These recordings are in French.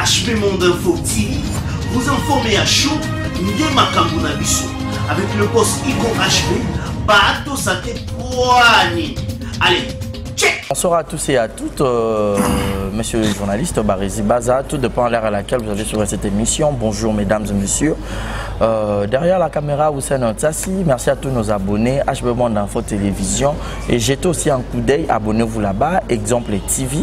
HB Monde Info TV, vous informez à chaud, avec le boss Ico HB, Bato Sate Poani. Allez, check! Bonsoir à tous et à toutes, monsieur le journaliste Barizi Baza, tout dépend de l'heure à laquelle vous avez suivi cette émission. Bonjour mesdames et messieurs. Derrière la caméra, Hussein Tsassi, merci à tous nos abonnés, HB Monde Info Télévision. Et jetez aussi un coup d'œil, abonnez-vous là-bas, Exemple TV.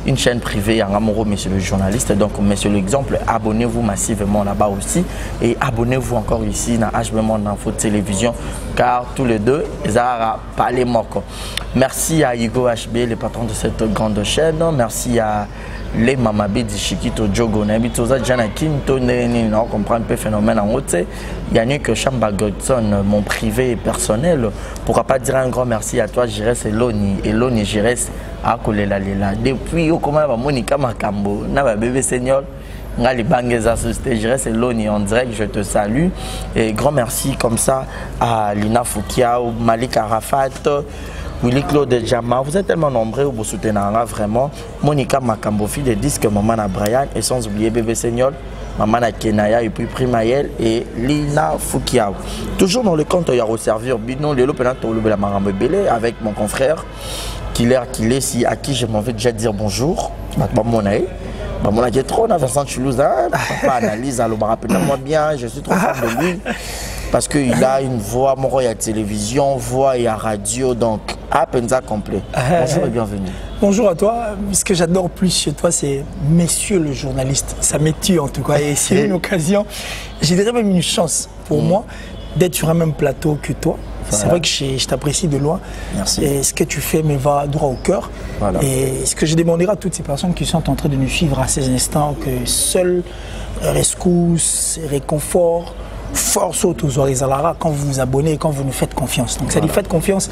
Une chaîne privée en amoureux, monsieur le journaliste. Donc, monsieur l'exemple, abonnez-vous massivement là-bas aussi. Et abonnez-vous encore ici dans HB Monde Info Télévision, car tous les deux, ils ont parlé moko. Merci à Igo HB, le patron de cette grande chaîne. Merci à les Mamabi Dishikito Djogo. Nabitoza Jana Kinto, on comprend un peu le phénomène en haut. Yannick Chamba Godson, mon privé et personnel. Pourquoi pas dire un grand merci à toi, Jires Eloni. Eloni Jires. Depuis au comment Monica Makambo, na bébé senior, ngali bangeza société, je reste Loni en direct, je te salue et grand merci comme ça à Lina Foukiao, Malik Arafat, Willy Claude Djama, vous êtes tellement nombreux vous soutenez vraiment. Monica Makambo, fille de disque Maman à Brian et sans oublier bébé senior, Maman à Kenaya et puis Primaël et Lina Foukiao. Toujours dans le compte il y a resservir Bino Lelo Penato la Marambe Belé avec mon confrère. Si à qui je m'en vais déjà dire bonjour, mon aïe. Mon aïe est trop dans Vincent Toulouse, papa analyse, alors rappelle-moi bien, je suis trop fan de lui. Parce qu'il a une voix, mon roi, il y a télévision, voix et à radio, donc à Penza complet. Bonjour et bienvenue. Bonjour à toi. Ce que j'adore plus chez toi, c'est messieurs le journaliste. Ça m'étue en tout cas. Et c'est une occasion, j'ai dirais même une chance pour moi d'être sur un même plateau que toi. C'est vrai que je t'apprécie de loin. Merci. Et ce que tu fais me va droit au cœur. Voilà. Et ce que je demanderai à toutes ces personnes qui sont en train de nous suivre à ces instants, que seul rescousse, réconfort, force aux Orezalara quand vous vous abonnez et quand vous nous faites confiance. Donc ça dit faites confiance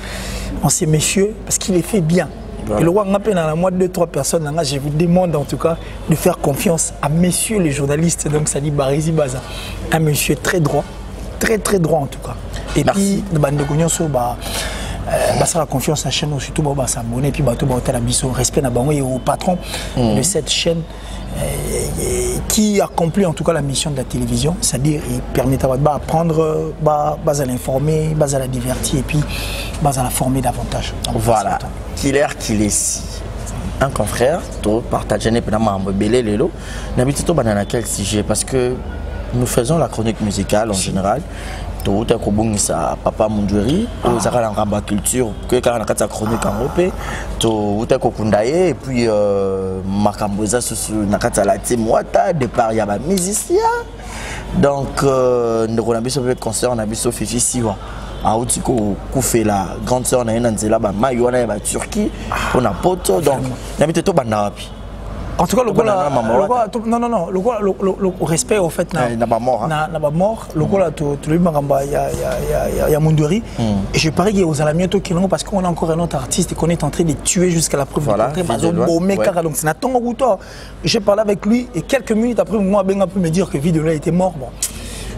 en ces messieurs parce qu'il les fait bien. Voilà. Et le roi Ngapé dans la moitié de 2-3 personnes, je vous demande en tout cas de faire confiance à messieurs les journalistes. Donc ça dit Barizi Baza. Un monsieur très droit en tout cas. Et merci. Puis, la confiance à la chaîne, surtout s'abonner et puis respect au patron de cette chaîne qui accomplit en tout cas la mission de la télévision, c'est-à-dire il permet d'apprendre, à l'informer, à la divertir et puis à la former davantage. Donc, voilà, qu'il est si. Un confrère, tu partages un belé lelo. N'habite pas dans quel sujet parce que nous faisons la chronique musicale en général. Tout est comme ça, Papa Munduri, tout ça dans la culture, que quand on a la chronique en Europe, tout est comme Kundaye et puis Makamboza sur la Timouata, départ il y a des musiciens. Donc nous avons fait concert, on a fait Fifi Siwa. À Outiko, Koufé la grande sœur na Nanzela, Maïwana et Turquie, on a poto donc n'habite tout Bandapi. En tout cas, le respect au fait n'a pas mort. Le il y a Munduri. Et je parie qu'il y a Alamioto qui l'ont parce qu'on a encore un autre artiste qu'on est en train de tuer jusqu'à la preuve du contraire. Donc c'est Nathan Oguto. J'ai parlé avec lui et quelques minutes après, moi, Ben a pu me dire que Vidéo était mort. Bon.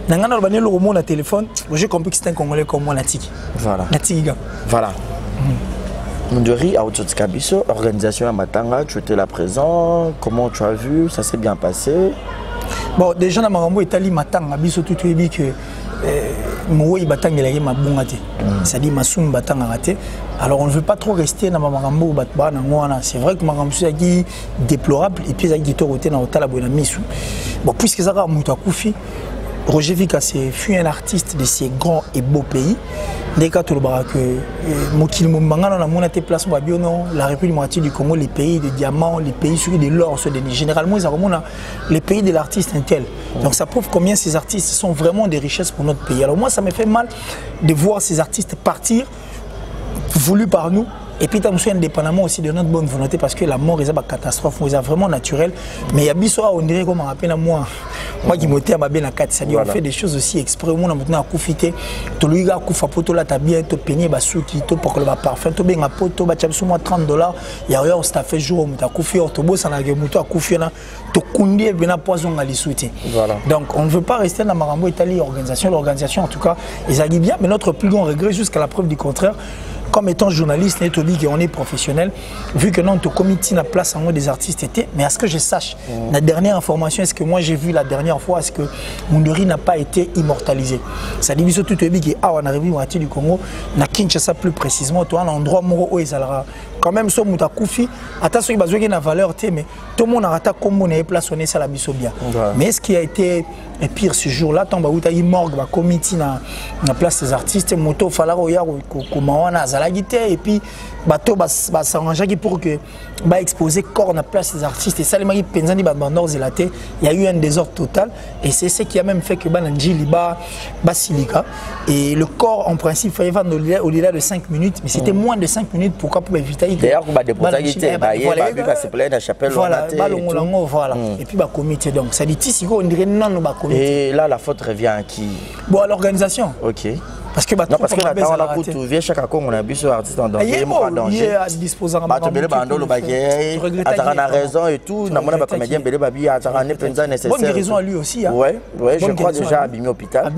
Nangana le le roman, le téléphone, j'ai compris que c'était un Congolais comme moi, Natiki. Voilà. Natiki. Voilà. Munduri, à Outotskabiso, organisation à Matanga, tu étais là présent, comment tu as vu, ça s'est bien passé? Bon, déjà, dans Marambo, Italie, Matanga, Biso, tout est dit que Moui Batang est ma bongate. C'est-à-dire, Massoum Batang a raté. Alors, on ne veut pas trop rester dans Marambo, Batba, c'est vrai que Marambo est déplorable, et puis, il y a des côtés dans l'hôtel à Bonamissou. Bon, puisque ça a Mouta Koufi, Roger Vikasse fut un artiste de ces grands et beaux pays. Dès que la République démocratique du Congo, les pays de diamants, les pays sur de l'or, généralement, ils ont les pays de l'artiste intel. Donc ça prouve combien ces artistes sont vraiment des richesses pour notre pays. Alors moi, ça me fait mal de voir ces artistes partir, voulus par nous. Et puis, tu indépendamment aussi de notre bonne volonté parce que la mort est une catastrophe, c'est vraiment naturel. Mais il y a des choses, on dirait comme on rappelle à moi qui m'ont été à ma belle carte. C'est-à-dire, on fait des choses aussi exprès. On a maintenant à coufiter. Tu lui as coufé pour toi, tu as bien, tu as peigné, tu as pour le parfum, tu as bien un pot, tu as $30. Il y a rien, ça fait jour, tu as coufé, tu as bossé, tu as coufé, tu as coundé, tu as poison à l'issouté. Donc, on ne veut pas rester dans Marambo Italie, l'organisation en tout cas, ils agissent bien. Mais notre plus grand regret, jusqu'à la preuve du contraire, comme étant journaliste, on est professionnel, vu que non, tu comité na place en haut des artistes étaient, mais à ce que je sache, la dernière information, est-ce que moi j'ai vu la dernière fois, est-ce que Mundori n'a pas été immortalisé? Ça dit surtout que on arrive au du Congo, na Kinshasa plus précisément, tu as un endroit où ils allaient quand même so muta kufi, attention il besoin na valeur mais tout le monde a raté comme on est plaçonné ça la bisobia. Mais ce qui a été pire ce jour-là, tant que tu as morgue, ba comité na place des artistes, moto fallait et puis bateau s'arranger pour que exposer corps na place des artistes et ça les mari penzani il y a eu un désordre total et c'est ce qui a même fait que Bananjili silica et le corps en principe fallait vendre au-delà de 5 minutes mais c'était moins de 5 minutes pour éviter d'ailleurs voilà et puis comité donc ça dit ici on dirait non et là la faute revient à qui? Bon à l'organisation. OK. Parce que non, parce que maintenant on a tout vieux chaque fois on a vu sur artiste en danger il est à disposer bah tu belle bando le baguette a raison et tout na mona ba comédien belle babi a ne penza nécessaire bonne guérison à lui aussi hein. Ouais je crois déjà à Bimi hôpital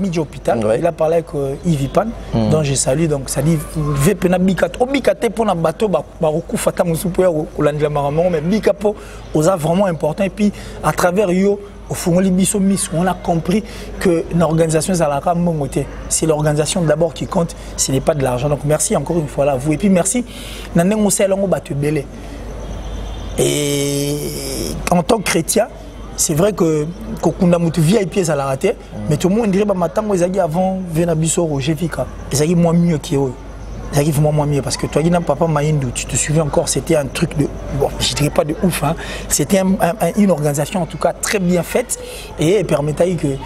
il a parlé avec Yves Pan dont je salue donc ça dit ve pena bikato obikate pour na bateau ba recouffa ta musupo ya kolandela maramon mais bikapo osa vraiment important et puis à travers yo au fond, on a compris que l'organisation c'est l'organisation d'abord qui compte, ce n'est pas de l'argent. Donc merci encore une fois là vous. Et puis merci. Et en tant que chrétien, c'est vrai que quand on a VIP à la raté, mais tout le monde dirait que avant Venabiso Roger Vika, ils moins mieux que eux. Ça arrive moins mieux parce que toi, papa Mayindou, tu te souviens encore, c'était un truc de, bon, je dirais pas de ouf, hein. C'était une organisation en tout cas très bien faite et permettait que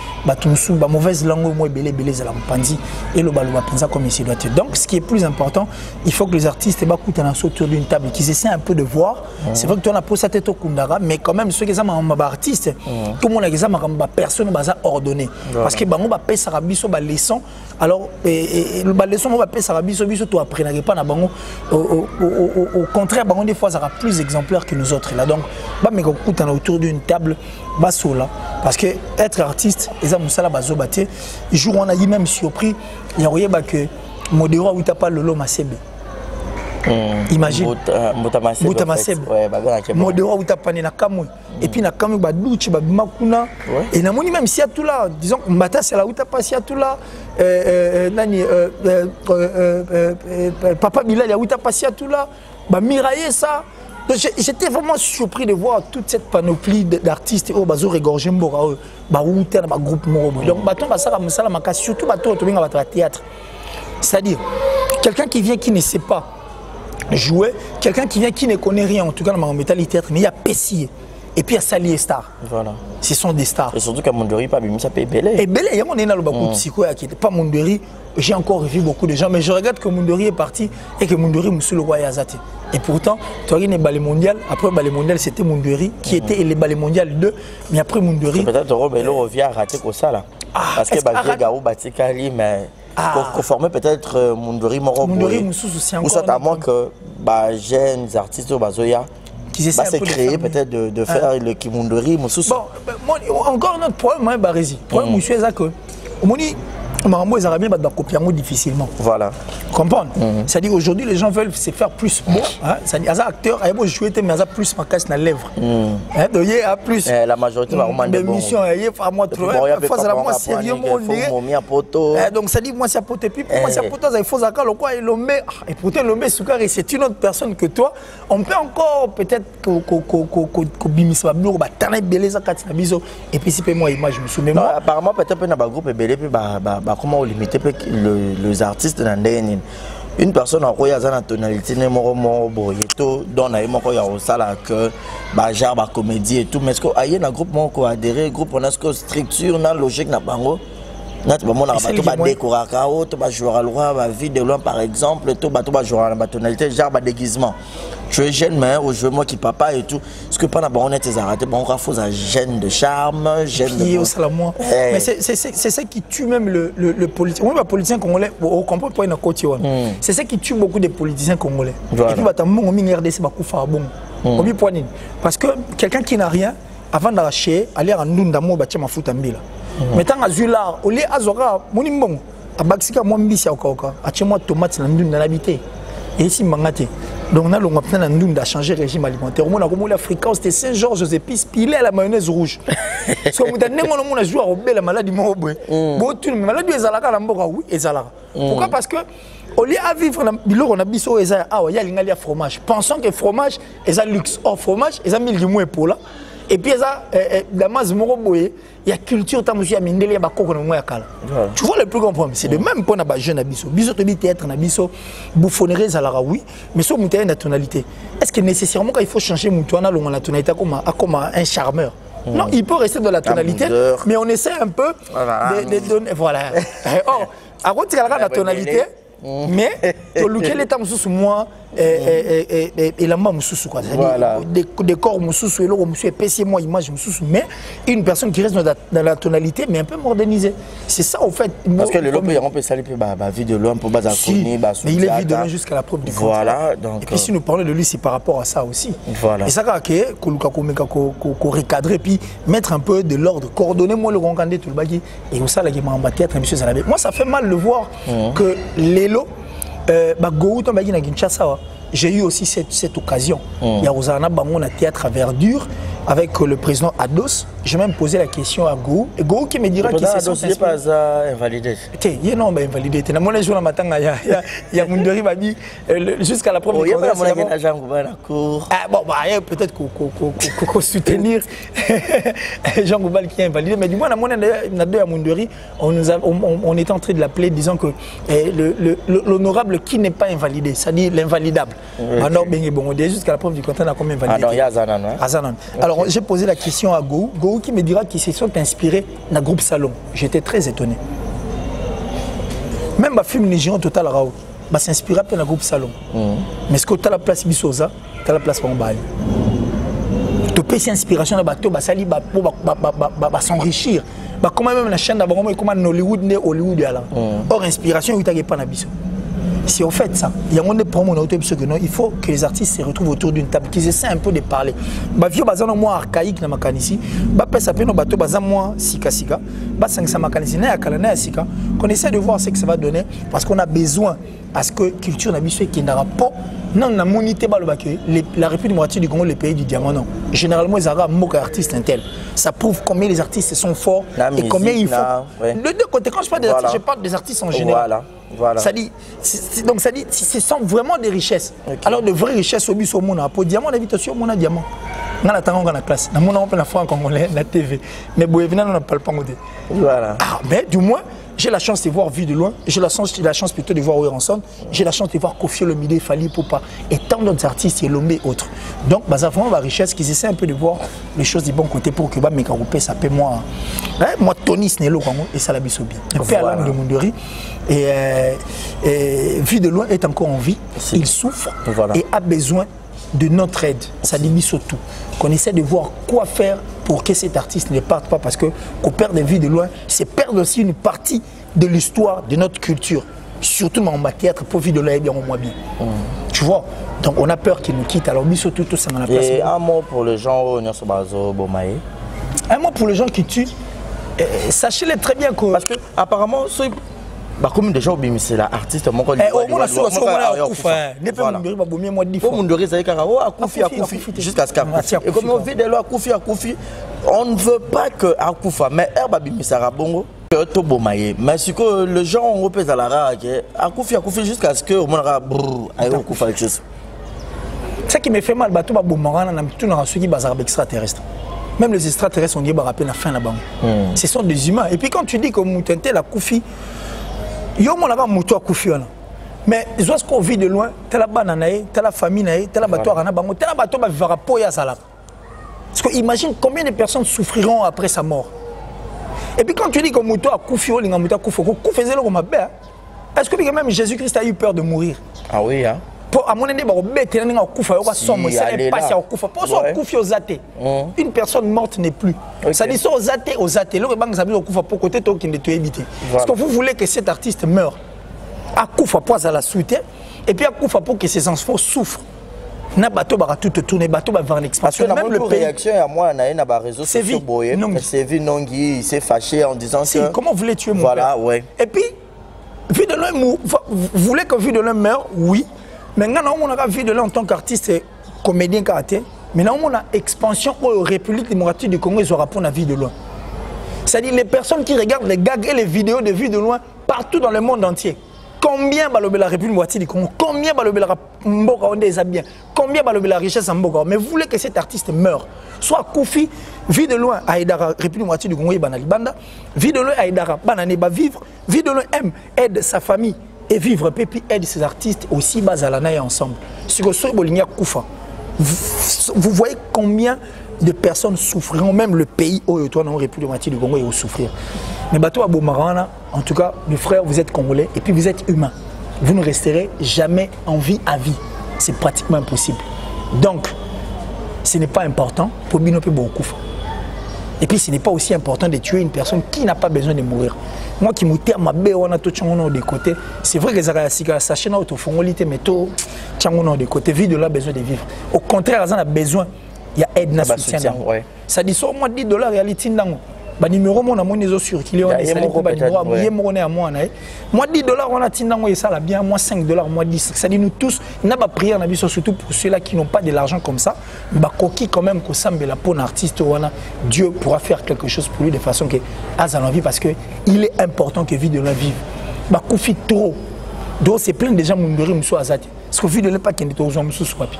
mauvaise langue moi belé la panzi et le baloba pensa comme il doit être. Donc ce qui est plus important, il faut que les artistes autour d'une table qu'ils essaient un peu de voir. C'est vrai que tu as posé tête au Kundara, mais quand même ceux qui sont artistes, tout le monde a des personne va ordonner parce que bango ba pesa rabiso ba leçon alors le ba leçon va pesa rabiso tout après pas na bango au contraire bango des fois ça sera plus exemplaire que nous autres là donc mais autour d'une table basola parce que être artiste et musala bazo baté jour on a dit même surpris il y a que modéro ou t'as pas le masebe. Imagine Bota Masebe modéro ou t'as pas na kamwe et puis na kamwe ba douche ba makuna et na moni même si à tout là disons mbata c'est là où t'as pas si à tout là nani papa Bilal ya où t'as pas si à tout là ba mirailler ça. J'étais vraiment surpris de voir toute cette panoplie d'artistes au bazo regorger mbora ba outer ba groupe morobo donc baton ba ça musala maka surtout baton to binga ba théâtre c'est-à-dire quelqu'un qui vient qui ne sait pas jouer, quelqu'un qui vient qui ne connaît rien en tout cas dans ma métal mais il y a Pessi et puis il y a Sali et Star. Voilà. Ce sont des stars. Et surtout qu'à Mundori pas bien ça peut belé. Et belé, il y a on est dans le beaucoup psycho qui était pas Mundori, j'ai encore vu beaucoup de gens mais je regarde que Mundori est parti et que Mundori monsieur le roi Yazate. Et pourtant, tu as eu les balais mondial, après le ballet mondial c'était Mundori qui était les balais mondial 2 mais après Mundori peut-être Robelo revient à rater comme ça là. Parce que Bagé Garou Batikali mais conformer peut-être Mundori Morobo. Mundori Moussous c'est encore. Ou soit à moins que jeunes artistes au Bazoya qui s'est créé peut-être de faire le Kimundori Moussous. Bon, encore notre problème, Barési. Le problème, monsieur, c'est que les Arabiens vont copier difficilement. Voilà. Comprendre. C'est-à-dire aujourd'hui, les gens veulent se faire plus beau. C'est-à-dire, les acteurs, ils vont jouer, mais ils ont plus ma casse dans les lèvres. Donc, il y a plus. La majorité va vraiment des missions. Il y a moi trop. Fois, c'est la moi sérieux. Donc, ça dit, moi, c'est à pote. Puis, moi, c'est à pote. Il faut zakar le quoi et l'homme. Et pourtant, l'homme Soukari, c'est une autre personne que toi. On peut encore peut-être que Bimisba Blou, Tanay Beleza Katinabizo. Et puis, si moi, image, je me souviens. Apparemment, peut-être un groupe Belé, puis comment on limite les artistes dans les une personne en quoi la tonalité n'est pas donne à moi il sala que genre ba comédie et tout mais est-ce que ailleurs un groupe mon adhérer groupe on a ce structure na logique na bango na to ba décorer kao to ba jouer à loi ba vie de loin par exemple to ba jouer à la tonalité genre ba déguisement je suis jeune mais je veux moi qui papa et tout ce que pas na bon on est arrêté bon on faut un gêne de charme gêne de mais c'est ça qui tue même le politicien oui, politicien congolais on comprend pas une côté c'est ça qui tue beaucoup de politiciens congolais et puis bata mon mingi RDC ba kufa bon obi poinine parce que quelqu'un qui n'a rien avant d'arracher aller en ndunda mo ba tia mafuta mbila mais tant azula olé azora moni mbongo abaksika mo mbisi akoka atie moi tomate na ndunda na bité et ici mangate. Donc on a l'ongapna a changé le régime alimentaire. On a comme la fréquence c'était Saint-Georges aux épices pilé à la mayonnaise rouge. So on a joué à la maladie mo boy. Bon tu maladie ezalaka la mboka oui ezalaka. Pourquoi? Parce que au lieu à vivre dans biloko na biso eza ah ya lingali fromage. Pensons que fromage est un luxe. Or fromage est un mille du moins pour là. Et puis ça la masse moko boye il y a culture ta monsieur mindele ya bakoko na moya kala. Tu vois le plus grand problème c'est de même pour na ba jeune biso. Biso to bi théâtre na biso bouffonnerie ezalaka oui mais so muté na tonalité. Est-ce que nécessairement quand il faut changer mutuana longa la tonalité comme un charmeur? Non, il peut rester dans la tonalité mais on essaie un peu de donner voilà. Oh, à côté de la tonalité mais lequel est sous moi et la main sous quoi des corps sous et l'eau monsieur épaissé moi image sous mais une personne qui reste dans la tonalité mais un peu modernisée c'est ça au fait parce que le lobe on peut saluer ma vie de loin pour baser mais il est vu de loin jusqu'à la preuve du contraire voilà donc et puis si nous parlons de lui c'est par rapport à ça aussi voilà et ça que recadrer puis mettre un peu de l'ordre coordonner moi le rongandé tout le bagui et où ça la game en théâtre monsieur Zalabé moi ça fait mal de voir que les j'ai eu aussi cette occasion. Il y a Rosana Bangon à théâtre à Verdure avec le président Ados. J'ai même posé la question à Go. Et Go qui me dira qu'il s'est inspiré. Pas invalidé. Il non, mais invalidé. Il y a Mundori m'a dit jusqu'à la première bon, peut-être qu'on soutenir Jean Goubal qui est invalidé. Mais du moins, à Mundori, on est en train de l'appeler disant que l'honorable qui n'est pas invalidé, c'est-à-dire l'invalidable. Alors, bon, jusqu'à la preuve du contraire, on a combien invalidé? Il y a Azanan. Alors, j'ai posé la question à Go. Go qui me dira qu'ils se sont inspirés d'un groupe Salon. J'étais très étonné. Même ma film Légion Total Rao, s'inspirer un peu d'un groupe Salon. Mais est-ce que tu as la place Bissoza, tu as la place Pambali? Tu peux inspiration dans bateau, s'enrichir. Comment même la chaîne d'abord, comment Hollywood n'est Hollywood là. Or, inspiration, il n'y a pas d'habitude. C'est au fait ça. Il y a un des promos il faut que les artistes se retrouvent autour d'une table, qu'ils essaient un peu de parler. Vieux bazan moi archaïque na makanisi, ça peut no bateau bazan moi sika sika, ça makanisi na kalana sika. Qu'on essaie de voir ce que ça va donner parce qu'on a besoin à ce que culture n'habitue qui n'aura pas non la monité la République démocratique du Congo le pays du diamant non. Généralement ils arabes moquent artistes intel. Ça prouve combien les artistes sont forts et combien il faut. De deux côtés quand je parle des artistes, je parle des artistes en général. Voilà. Ça dit, donc ça dit, ce sont vraiment des richesses. Okay. Alors de vraies richesses au bus au monde. Pour diamant, on habite sur mon diamant. On a la classe. Dans mon on peut la fois congolais, la TV. Mais bon, évidemment, on n'a pas le temps. Voilà. Ah, mais du moins, j'ai la chance de voir vu de loin. J'ai la chance plutôt de voir Ouéranson. J'ai la chance de voir Kofi Olomide, Fali Poupa et tant d'autres artistes et Lomé et autres. Donc, ça vraiment la richesse qu'ils essaient un peu de voir les choses du bon côté pour que mes caroupés, ça paie moi. Moi, Tony Snello et ça la biso bien. Le père Alain de Mundori et vu de loin est encore en vie. Il souffre et a besoin de notre aide. Ça dit surtout qu'on essaie de voir quoi faire pour que cet artiste ne parte pas parce que qu'on perd des vies de loin, c'est perdre aussi une partie de l'histoire de notre culture. Surtout en matière pour vie de loin bien au moins bien. Tu vois, donc on a peur qu'il nous quitte. Alors surtout tout ça dans la place. Et un mot pour les gens un mot pour les gens qui tuent. Sachez-le très bien que parce que apparemment comme déjà c'est l'artiste mon jusqu'à ce et comme on vit de loi on ne veut pas que Akoufa mais bongo mais ce que les gens ont repéré à la rare Akoufi jusqu'à ce que on Akoufa quelque chose. Ce qui me fait mal bateau ceux qui bazar extraterrestre. Même les extraterrestres on dit rappeler la fin là-bas. Ce sont des humains et puis quand tu dis que Moutente la Koufi yo mon là moto Koufi mais lorsqu'on vit de loin telle banane telle famille telle bateau rana bango telle bateau va vivre poya sala parce que imagine combien de personnes souffriront après sa mort et puis quand tu dis que moto Koufi linga moto Koufi faisait le comme est-ce que même Jésus-Christ a eu peur de mourir? Ah oui hein. Pour à mon avis une personne morte n'est plus. Ça dit ça aux athées pour côté qui ne te éviter. Parce que vous voulez que cet artiste meure à Koufa pour à la soutien et puis à Koufa pour que ses enfants souffrent. Na bateau va tout tourner bateau va faire l'expansion même le réaction à moi na ba réseaux sociaux boyé c'est vu Nongi il s'est fâché en disant que comment voulez tuer mon voilà père? ouais Et puis vu de loin vous voulez que vu de loin meure oui. Maintenant, on a vu de là en tant qu'artiste, comédien karaté. Maintenant, on a expansion aux République démocratique du Congo, ils auront pour la vie de loin. C'est-à-dire les personnes qui regardent les gags et les vidéos de vue de loin partout dans le monde entier. Combien balobé la République démocratique du Congo, combien balobé la Mboka on des bien, combien balobé la richesse en Mboka. Mais vous voulez que cet artiste meure. Soit Koufi, vie de loin à Aïdara, République démocratique du Congo et Banali Banda, vie de loin à Aïdara, Banane va vivre, vie de loin aide sa famille et vivre, puis aide ses artistes aussi bas à l'anaï ensemble. Si vous soyez Boligna Koufa. Vous voyez combien de personnes souffriront, même le pays où toi dans la République démocratique du Congo et où souffrir. Mais bateau à Bomarana, en tout cas, mes frères, vous êtes congolais et puis vous êtes humains. Vous ne resterez jamais en vie à vie. C'est pratiquement impossible. Donc, ce n'est pas important pour Binope Boukoufa. Et puis, ce n'est pas aussi important de tuer une personne qui n'a pas besoin de mourir. Moi qui m'outais ma bé on a tout tchangono de côté. C'est vrai que ça sachez na auto fongolité mais tout tchangono de côté. Vie de là besoin de vivre. Au contraire, ça a besoin. Il y a aide na soutien. Ça dit sur moi $10 réalité ndango. Ba numéro mon amoni zo circuler on est ba numéro mo à moi na. Moi $10 on a tindango et ça la bien moi $5 moi 10. Ça dit nous tous n'a pas prière na biso surtout pour ceux-là qui n'ont pas de l'argent comme ça. Ba koki quand même ko sambela pour un artiste wana Dieu pourra faire quelque chose pour lui de façon que à l'envie parce que il est important que vie de la vive. Ba koufi trop. Donc c'est plein de gens mundori muso azati. Parce que vie de pas qu'il est aux hommes sous papi.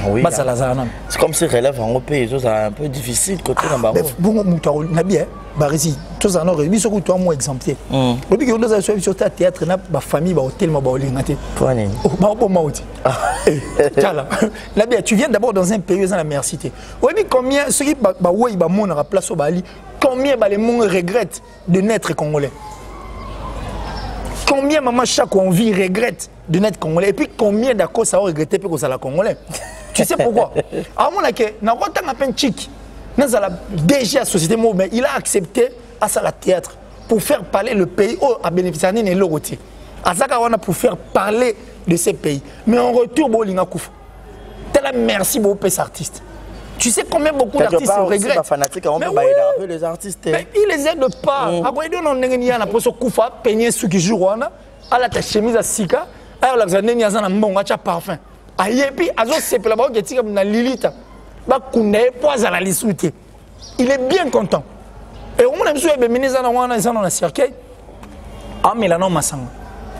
Oui. C'est comme si relève en pays, c'est un peu difficile côté dans Baro. Bon moutaro na bien Barisi tous en aurait mis sur toi moi exemplaire. Le but que nous avons sur ta théâtre na ba famille ba hôtel ma ba olingate. Poni. Oh ba bon mauti. Tala. Là bien tu viens d'abord dans un pays dans la mercité. Oui mais combien ceux qui ba ouais ba mon à place au Bali, combien ba les monde regrettent de naître congolais. Combien maman chaque envie regrette de naître congolais et puis combien d'accord ça va regretter pour que ça la congolais. Tu sais pourquoi? À mon avis, n'a pas tant à peine chic. N'a la déjà société mais il a accepté à ça la théâtre pour faire parler le pays à bénéficier de l'oroté. À ça qu'on a pour faire parler de ces pays. Mais en retour bolinga kouf. Tellement merci beaucoup aux artistes. Tu sais combien beaucoup d'artistes regrettent. Fanatique, on peut aider les artistes. Mais ils les aident pas. Après, ils n'ont rien à pour se koufa, peigner ce qui joue à la chemise à sika, à la zanène à un bon parfum. Aïe, puis, à ce c'est là-bas qui est comme la Lilita. Bah, qu'on est pas à la lisouté. Il est bien content. Et on a besoin de ministre dans la cercueil. Ah, mais là, non, Massanga.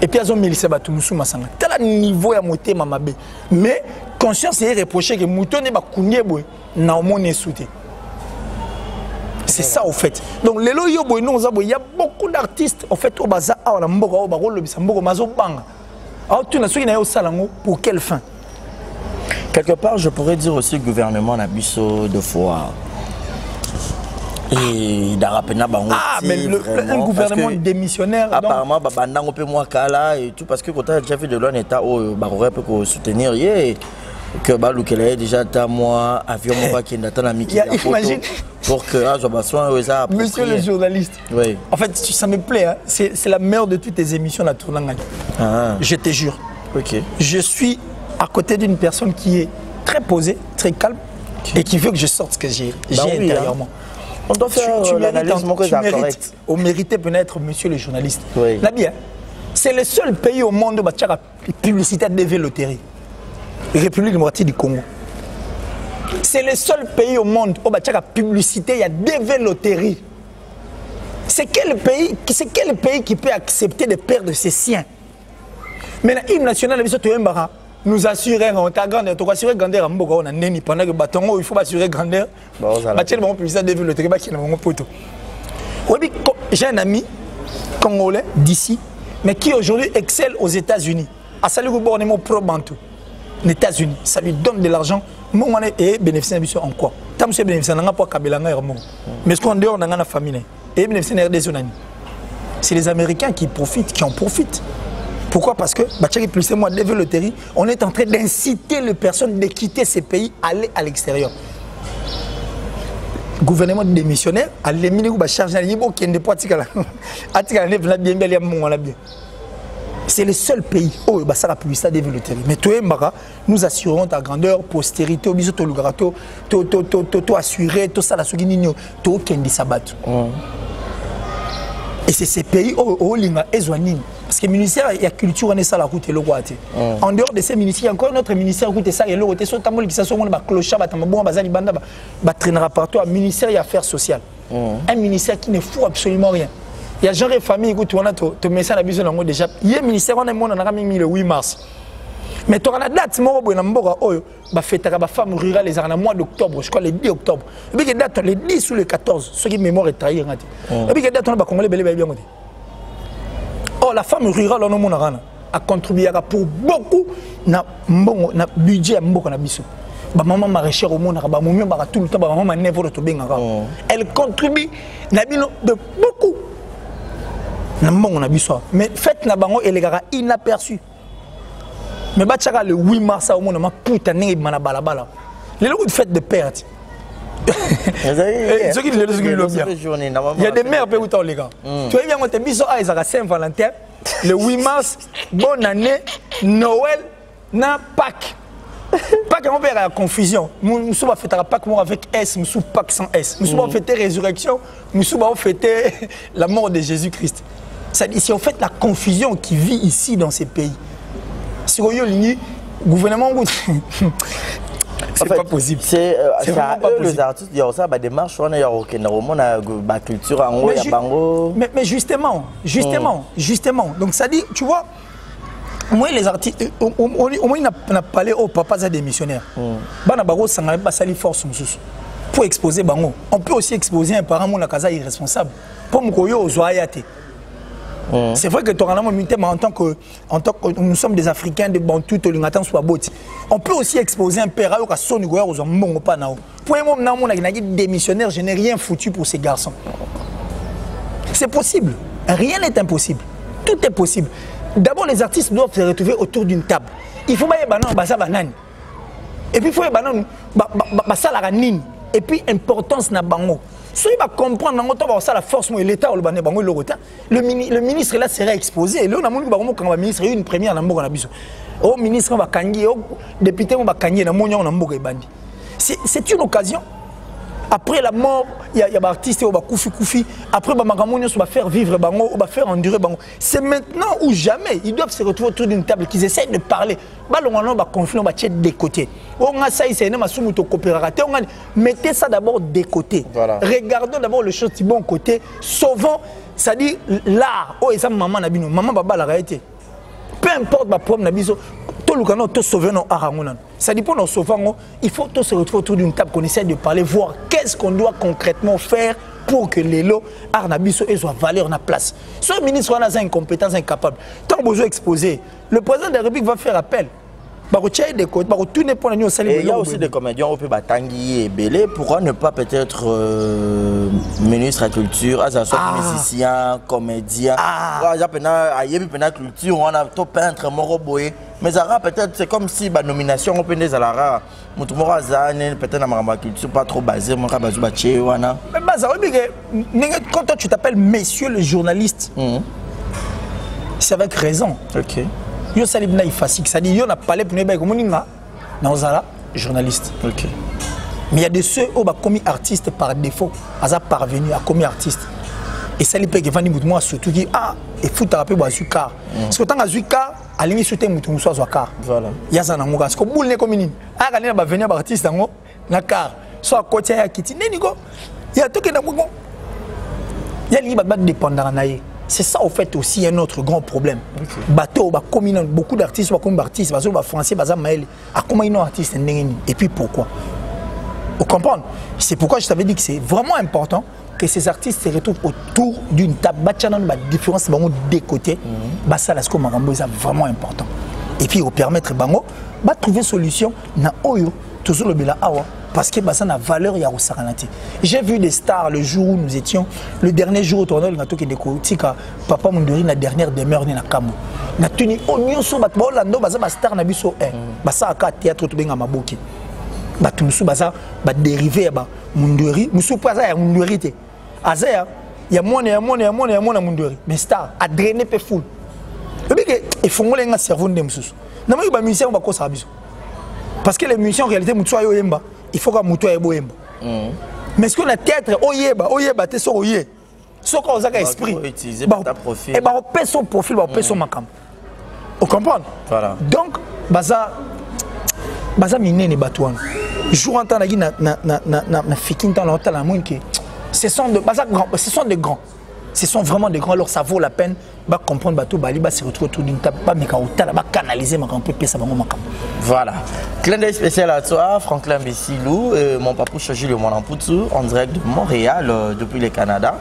Et puis, ils ont mis le sabatou, Moussou Massanga. Tel niveau à monter, mamabé. Mais, conscience est reproché que Mouton n'est pas kounié, n'a au moins souté. C'est ça au fait. Donc les loyaux il y a beaucoup d'artistes en fait au bazar à la mboka au barol le bisamboka mazo banga. Alors tu n'as su qu'il y a au salango pour quelle fin? Quelque part je pourrais dire aussi le gouvernement n'a biso de foi. Et d'arapena bango. Ah mais un gouvernement démissionnaire. Apparemment babanda on peut moi kala et tout parce que quand tu as déjà fait de l'on état au baroré pour soutenir que Balou qu'elle est déjà à moi avion moi qui est dans Miki imagine pour que monsieur le journaliste. Oui. En fait ça me plaît hein. C'est la meilleure de toutes les émissions la tournant. Je te jure. OK. Je suis à côté d'une personne qui est très posée, très calme et qui veut que je sorte ce que j'ai intérieurement. On doit faire l'analyse correcte. On méritait peut-être monsieur le journaliste. Oui. Là bien. C'est le seul pays au monde où il y a la publicité de loterie. République démocratique du Congo. C'est le seul pays au monde où il y a la publicité, il y a des loteries. C'est quel pays qui peut accepter de perdre ses siens? Mais l'hymne national nous assurer pendant que bâton il faut assurer grandeur. J'ai un ami congolais d'ici, mais qui aujourd'hui excelle aux États-Unis. À salut gouvernement pro Bantou. Les États-Unis, ça lui donne de l'argent. Moi, et bénéficier en quoi? Tant que bénéficier n'a pas Kabelanga et mais ce qu'on dehors dans la famille et bénéficier des zones. C'est les Américains qui profitent, qui en profitent. Pourquoi? Parce que Bachaki plus et moi développé le terrain, on est en train d'inciter les personnes de quitter ces pays, aller à l'extérieur. Gouvernement démissionnaire, à l'éminer ou charger à l'Ibo qui est des poids bien. C'est le seul pays où ça a pu ça développer le terrain. Mais toi, nous assurons ta grandeur, postérité, to lugrato, to assurer, tout ça la souguinino, to kendi sabat. Et c'est ces pays où l'inga ezwanine. Parce que le ministère, il y a culture, on est ça la route et le roi. En dehors de ces ministères, il y a encore notre ministère qui est ça et le roi. Sur le tambour, qui s'assoit, on a clochard, on a traînera partout. Un ministère, il y a affaires sociales. Un ministère qui ne fout absolument rien. Il y a genre de famille, écoute, on a te mets ça à la vision dans le déjà. Il y a un ministère, on a mis le 8 mars. Mais tu as la date, bah fête à la femme rurale les le mois d'octobre, je crois le 10 octobre. Et puis date le 10 ou le 14, ceux qui mémoire est trahi. Et puis date on va congolais belé bien. Oh la femme rurale on a a contribué pour beaucoup na bon na budget mboko na biso. Ba maman maraîchère au monde ba momi ba tout le temps ba maman nevo to benga. Elle contribue na bino de beaucoup. Na mbongo na biso. Mais fête na bango elle est inaperçue. Mais batchaka le 8 mars au monde ma putain n'est mana balabala. Les lots de fête de perte. Il y a des mères où les gars. Tu vois bien quand tu biso à Saint-Valentin, le 8 mars, bonne année, Noël, na Pâques. Pâques on va la confusion. Nous sommes fêter Pâques avec S, nous sommes Pâques sans S. Nous sommes fêter résurrection, nous sommes fêter la mort de Jésus-Christ. C'est en fait la confusion qui vit ici dans ces pays. Si vous avez gouvernement, c'est pas possible. C'est à eux les artistes, il y a ça, des marches, on a la culture en haut, il y a bango. Mais justement, donc ça dit, tu vois, moi les artistes, au moins on a parlé au papa des missionnaires. Bana bago sangale ba sali force pour exposer bango. On peut aussi exposer un parent mon casa irresponsable. Pour me koyo ozoayate. C'est vrai que en tant que nous sommes des Africains de Bantou, on peut aussi exposer un père à son aux hommes pas nao. Pour un moment, on a des missionnaires, je n'ai rien foutu pour ces garçons. C'est possible. Rien n'est impossible. Tout est possible. D'abord, les artistes doivent se retrouver autour d'une table. Il faut bailler banan basa banane. Et puis il faut banan basa la ranine. Et puis importance na bango. Si il va comprendre la force et l'État, le ministre là sera exposé. Là, on a ministre une première au ministre va kangi, au député va kangi c'est une occasion. Après la mort, il y a des artistes qui vont koufi. Après, on va faire vivre, on va faire endurer. C'est maintenant ou jamais. Ils doivent se retrouver autour d'une table, qu'ils essaient de parler. On va confier, on va tirer des côtés. Mettez ça d'abord des côtés. Voilà. Regardons d'abord les choses du bon côté. Sauvons, c'est-à-dire l'art. Oh, et ça, maman n'a maman baba la réalité. Peu importe ma problème, tout le monde peut sauver nos arts. Ça dit pour nous sauver, il faut tous se retrouver autour d'une table qu'on essaie de parler, voir qu'est-ce qu'on doit concrètement faire pour que les lots art nabiso aient valeur na place. Si le ministre a une incompétence incapable, tant besoin exposé, le président de la République va faire appel. Il y a aussi des comédiens au pays Batangi et Belé. Pourquoi ne pas peut-être ministre de la culture, musicien, comédien, culture, on a tout peintre, moroboé. Mais peut-être c'est comme si la nomination au pays des Alara, peut-être la culture pas trop basée, quand tu t'appelles monsieur le journaliste, c'est avec raison. Ok. Yo salibna ifasik, ça dit yo na parlé pour neba komoninga na ozala journaliste. OK. Mais il y a de ceux qui ont commis artiste par défaut, à parvenu à commis artiste. Et ça les paye que vani moi surtout qui et fout rapper bazuka. Parce que tant azuka à l'imi souté mutu muso azwaka. Voilà. Ya za na ngoka parce que boule ne communine. Kana na ba venir ba artiste ngo na car. Soit côté ya kiti neni go. Ya to ke na ngo. Ya li ba dépendant na ye. C'est ça, au fait, aussi un autre grand problème. Okay. Bateau, beaucoup d'artistes, français, comment ils ont artistes et puis pourquoi? Vous comprenez? C'est pourquoi je t'avais dit que c'est vraiment important que ces artistes se retrouvent autour d'une table. La différence, c'est des côtés. Ça, c'est vraiment important. Et puis, au permettre de trouver une solution, toujours le bela awa. Parce que ça a valeur, il y a aussi. J'ai vu des stars le jour où nous étions, le dernier jour au tournoi, il y a Papa Mundori, la dernière demeure, il y a Kamu. Il y a tenu au mieux sur la star, il y a un théâtre, il y a un maboki. Il y a un dérivé, Mundori, il y a un Mundori. Il y a un Mundori. Mais star, a drainé peu foule. Il faut que un cerveau de Moussous. Il y a un musicien qui va parce que les musiciens en réalité, il faut que Moutoua ait boyemba. Mais ce qu'on a théâtre, oyeba, t'es sur oye. Ce qu'on a esprit. Utiliser ta profil. Et on paie son profil, on paie son macam. Vous comprenez? Voilà. Donc, baza miné ne batouan. Jour en temps na fikin temps longtemps la moine que ce sont des grands. Ce sont vraiment des grands, alors ça vaut la peine de comprendre bateau bali se retrouve autour d'une table pas mais quand canaliser ma grand peu ça va mon. Voilà. Clin d'œil spécial à toi, Franklin Bessilou, mon papa Gilles Monampoutou, en direct de Montréal depuis le Canada.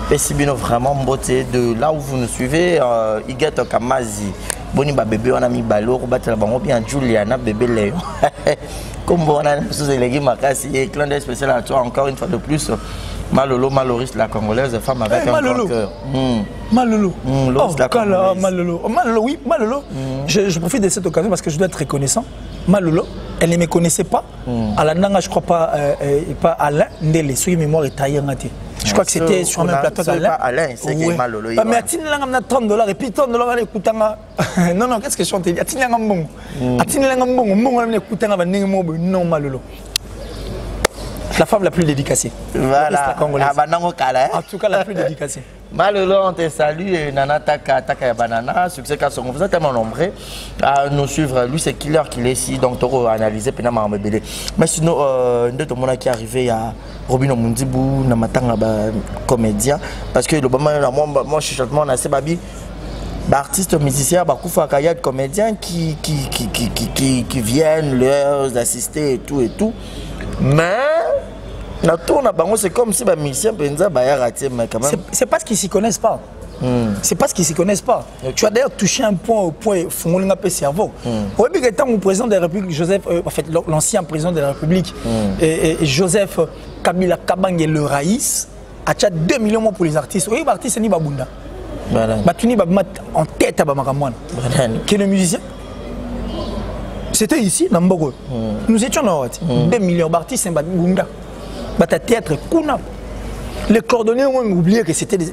Pessibino vraiment beauté de là où vous nous suivez, Iguette Kamazi. Boni ba bébé on a mis balo, battre la bango bien Juliana bébé Léo. Comme on a sous élégé Makasi et clin d'œil spécial à toi encore une fois de plus. Malolo, Maloris, la Congolaise, femme avec un grand cœur. Malolo. Malolo, oui, Malolo. Je profite de cette occasion parce que je dois être reconnaissant. Malolo, elle ne me connaissait pas. À la Nanga, je ne crois pas Alain Ndele, sur mémoire est taillé. Je crois que c'était sur un même plateau d'Alain. Alain, c'est qui Malolo. Mais à Tinilanga, $30 et puis $30 à l'écoutant. Non, non, qu'est-ce que je chante? À Tinilanga, bon. À Tinilanga, bon, à l'écoutant, non, Malolo. La femme la plus dédicacée. Voilà. En tout cas, la plus dédicacée. Malolo, on te salue et Nana Taka Banana, succès Kasson. Vous êtes tellement nombreux à nous suivre. Lui, c'est Killer qui est ici, donc tu auras analysé Penama Mabélé. Mais sinon, tout le monde qui est arrivé à Robin Mundibou, Namatanga, comédien. Parce que le moment, moi, je suis chouettement assez babi. D'artistes musiciens, Bakoufa Kayad, comédiens qui viennent leur assister et tout. Mais c'est comme si les musiciens c'est parce qu'ils ne s'y connaissent pas. C'est parce qu'ils ne s'y connaissent pas. Okay. Tu as d'ailleurs touché un point au point Fongolinga P cerveau. Au début, étant le président de la République, Joseph, en fait, l'ancien président de la République, et Joseph Kabila Kabang et le Raïs, a 2 millions pour les artistes. Oui, les artistes, c'est Nibabunda. Batuni Babat en tête à Bamakamouane. Qui est le musicien? C'était ici, dans Mbogo. Nous étions dans 2 millions d'artistes, c'est Bunda. Bata théâtre, Kuna. Les coordonnées ont oublié que c'était des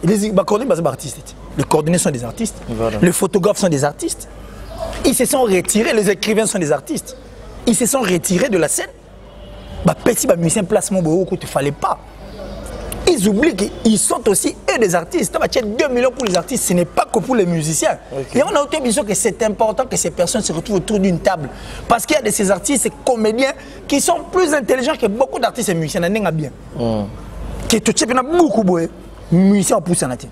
artistes. Les coordonnées sont des artistes. Voilà. Les photographes sont des artistes. Ils se sont retirés, les écrivains sont des artistes. Ils se sont retirés de la scène. Petit musicien placement, il ne fallait pas. Ils oublient qu'ils sont aussi eux des artistes. 2 millions pour les artistes, ce n'est pas que pour les musiciens. Okay. Et on a autant besoin que c'est important que ces personnes se retrouvent autour d'une table. Parce qu'il y a de ces artistes, ces comédiens qui sont plus intelligents que beaucoup d'artistes et musiciens. Bien. Qui te tchèpent beaucoup de musiciens en pousse en athée.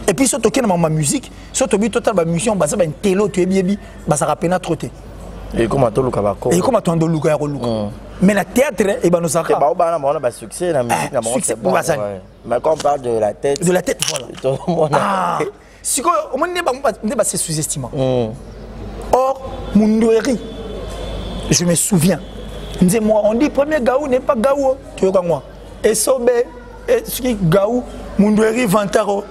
Et puis, surtout dans ma musique, surtout total ma musique, on a un télo, tu es bien, ça rappelle trop. Et comment tu as mais la théâtre, et ben nous avons succès la musique, la musique. Mais quand on parle de la tête. De la tête, voilà. Ah, si on n'est pas sous-estimant. Or, Mundoueri, je me souviens. On dit premier Gaou n'est pas Gaou, tu vois moi. Et Sobe, et ce qui Gaou, Mundoueri Vantaro,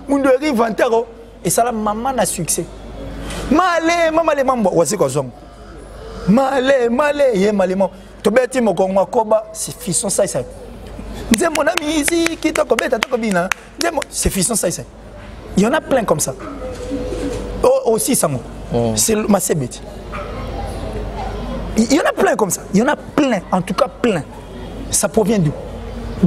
Mundoueri Vantaro. Et ça, la maman a succès. Maman, les mamans, c'est quoi ça? Malé, malé, Tobeti Mokongo Koba, c'est fisson ça. C'est mon ami ici qui t'a cobeta, c'est fisson ça. Il y en a plein comme ça. Aussi, ça, c'est ma sébête. Il y en a plein comme ça. Il y en a plein, en tout cas plein. Ça provient d'où?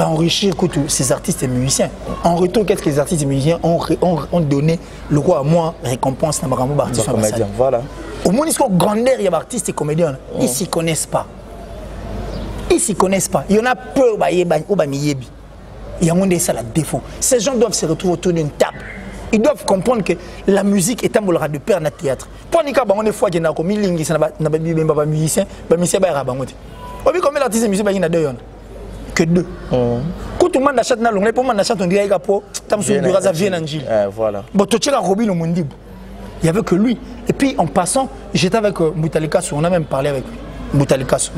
Enrichir ces artistes et musiciens. En retour, qu'est-ce que les artistes et musiciens ont donné le roi à moi, récompense dans ma artiste. Voilà. Au moins, ils sont grandeur, il y a des artistes et comédiens. Ils ne s'y connaissent pas. Ils ne s'y connaissent pas. Il y en a peu au Bamiyebi. Il y a moins ça, la défaut. Ces gens doivent se retrouver autour d'une table. Ils doivent comprendre que la musique est un boulot de père dans le théâtre. Pour nous, on est fois qu'il y a un musicien, musicien combien d'artistes et musiciens il y en a deux? Que deux. Quand tout le monde achète, pour moi, on achète, on dirait qu'il voilà. Bon, tu as Robin au Mondib. Il n'y avait que lui. Et puis en passant, j'étais avec Moutalikasu, on a même parlé avec lui. Moutalikasu.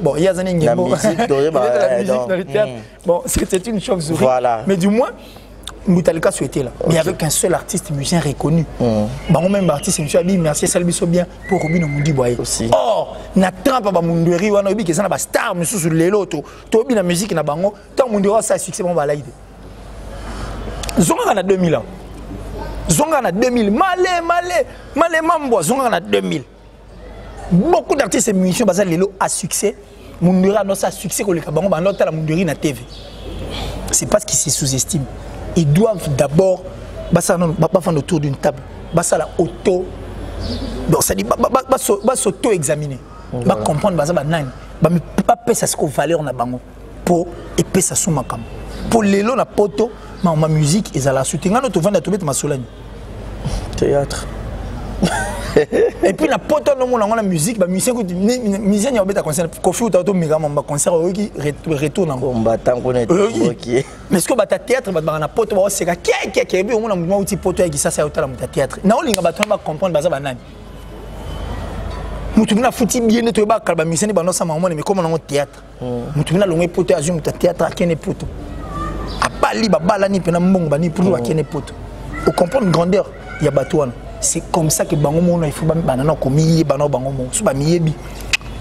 Bon, il y a des musique dans le théâtre. Bon, c'était une chauve-souris. Voilà. Mais du moins, Moutalikasu était là. Okay. Mais il n'y avait qu'un seul artiste musicien reconnu. Bon, même artiste musicien a dit merci, ça lui bien pour Robin Omundi aussi. Or, na trampa ba Mundoueri wana obi ke ça na ba star monsieur sur les loto. To bi na musique na bango, tant Mundoueri ça succès bon ba laide. Zonga na 2000 ans. Zonga na 2000, malé mambo, Zonga na 2000. Beaucoup d'artistes et musiciens basés lelo à succès. Mundoueri a non ça succès ko le kabango ba nota la Mundoueri na TV. C'est parce qu'il se sous-estime. ils doivent d'abord pas faire autour d'une table. Ça la auto. Donc ça dit s'auto-examiner. Ba comprendre baza banani. Ba pas pesa ce qu'on valeur na bango pour et pesa sous makam. Pour lelo na poto ma musique ezala soutenir notre vendre to mettre ma solani. Théâtre. Et puis la poto no mona la musique ba musicien musicien ya beta concert Kofi Utato mega ma concert qui retourne en combattant connaît OK. Mais ce que ba théâtre ba na poto ba seka qui bi on a mouvement outil poto qui ça c'est au théâtre. Na olinga ba to ba comprendre baza banani. Mutumina futi bien to ba kalba musicien ba no sa maman mais comme on théâtre. Mutumina longé poto azum théâtre akene poto. Abali ba bala ni pena mbongo ba ni pour akene poto. Au comprendre grandeur ya batouane. C'est comme ça que il faut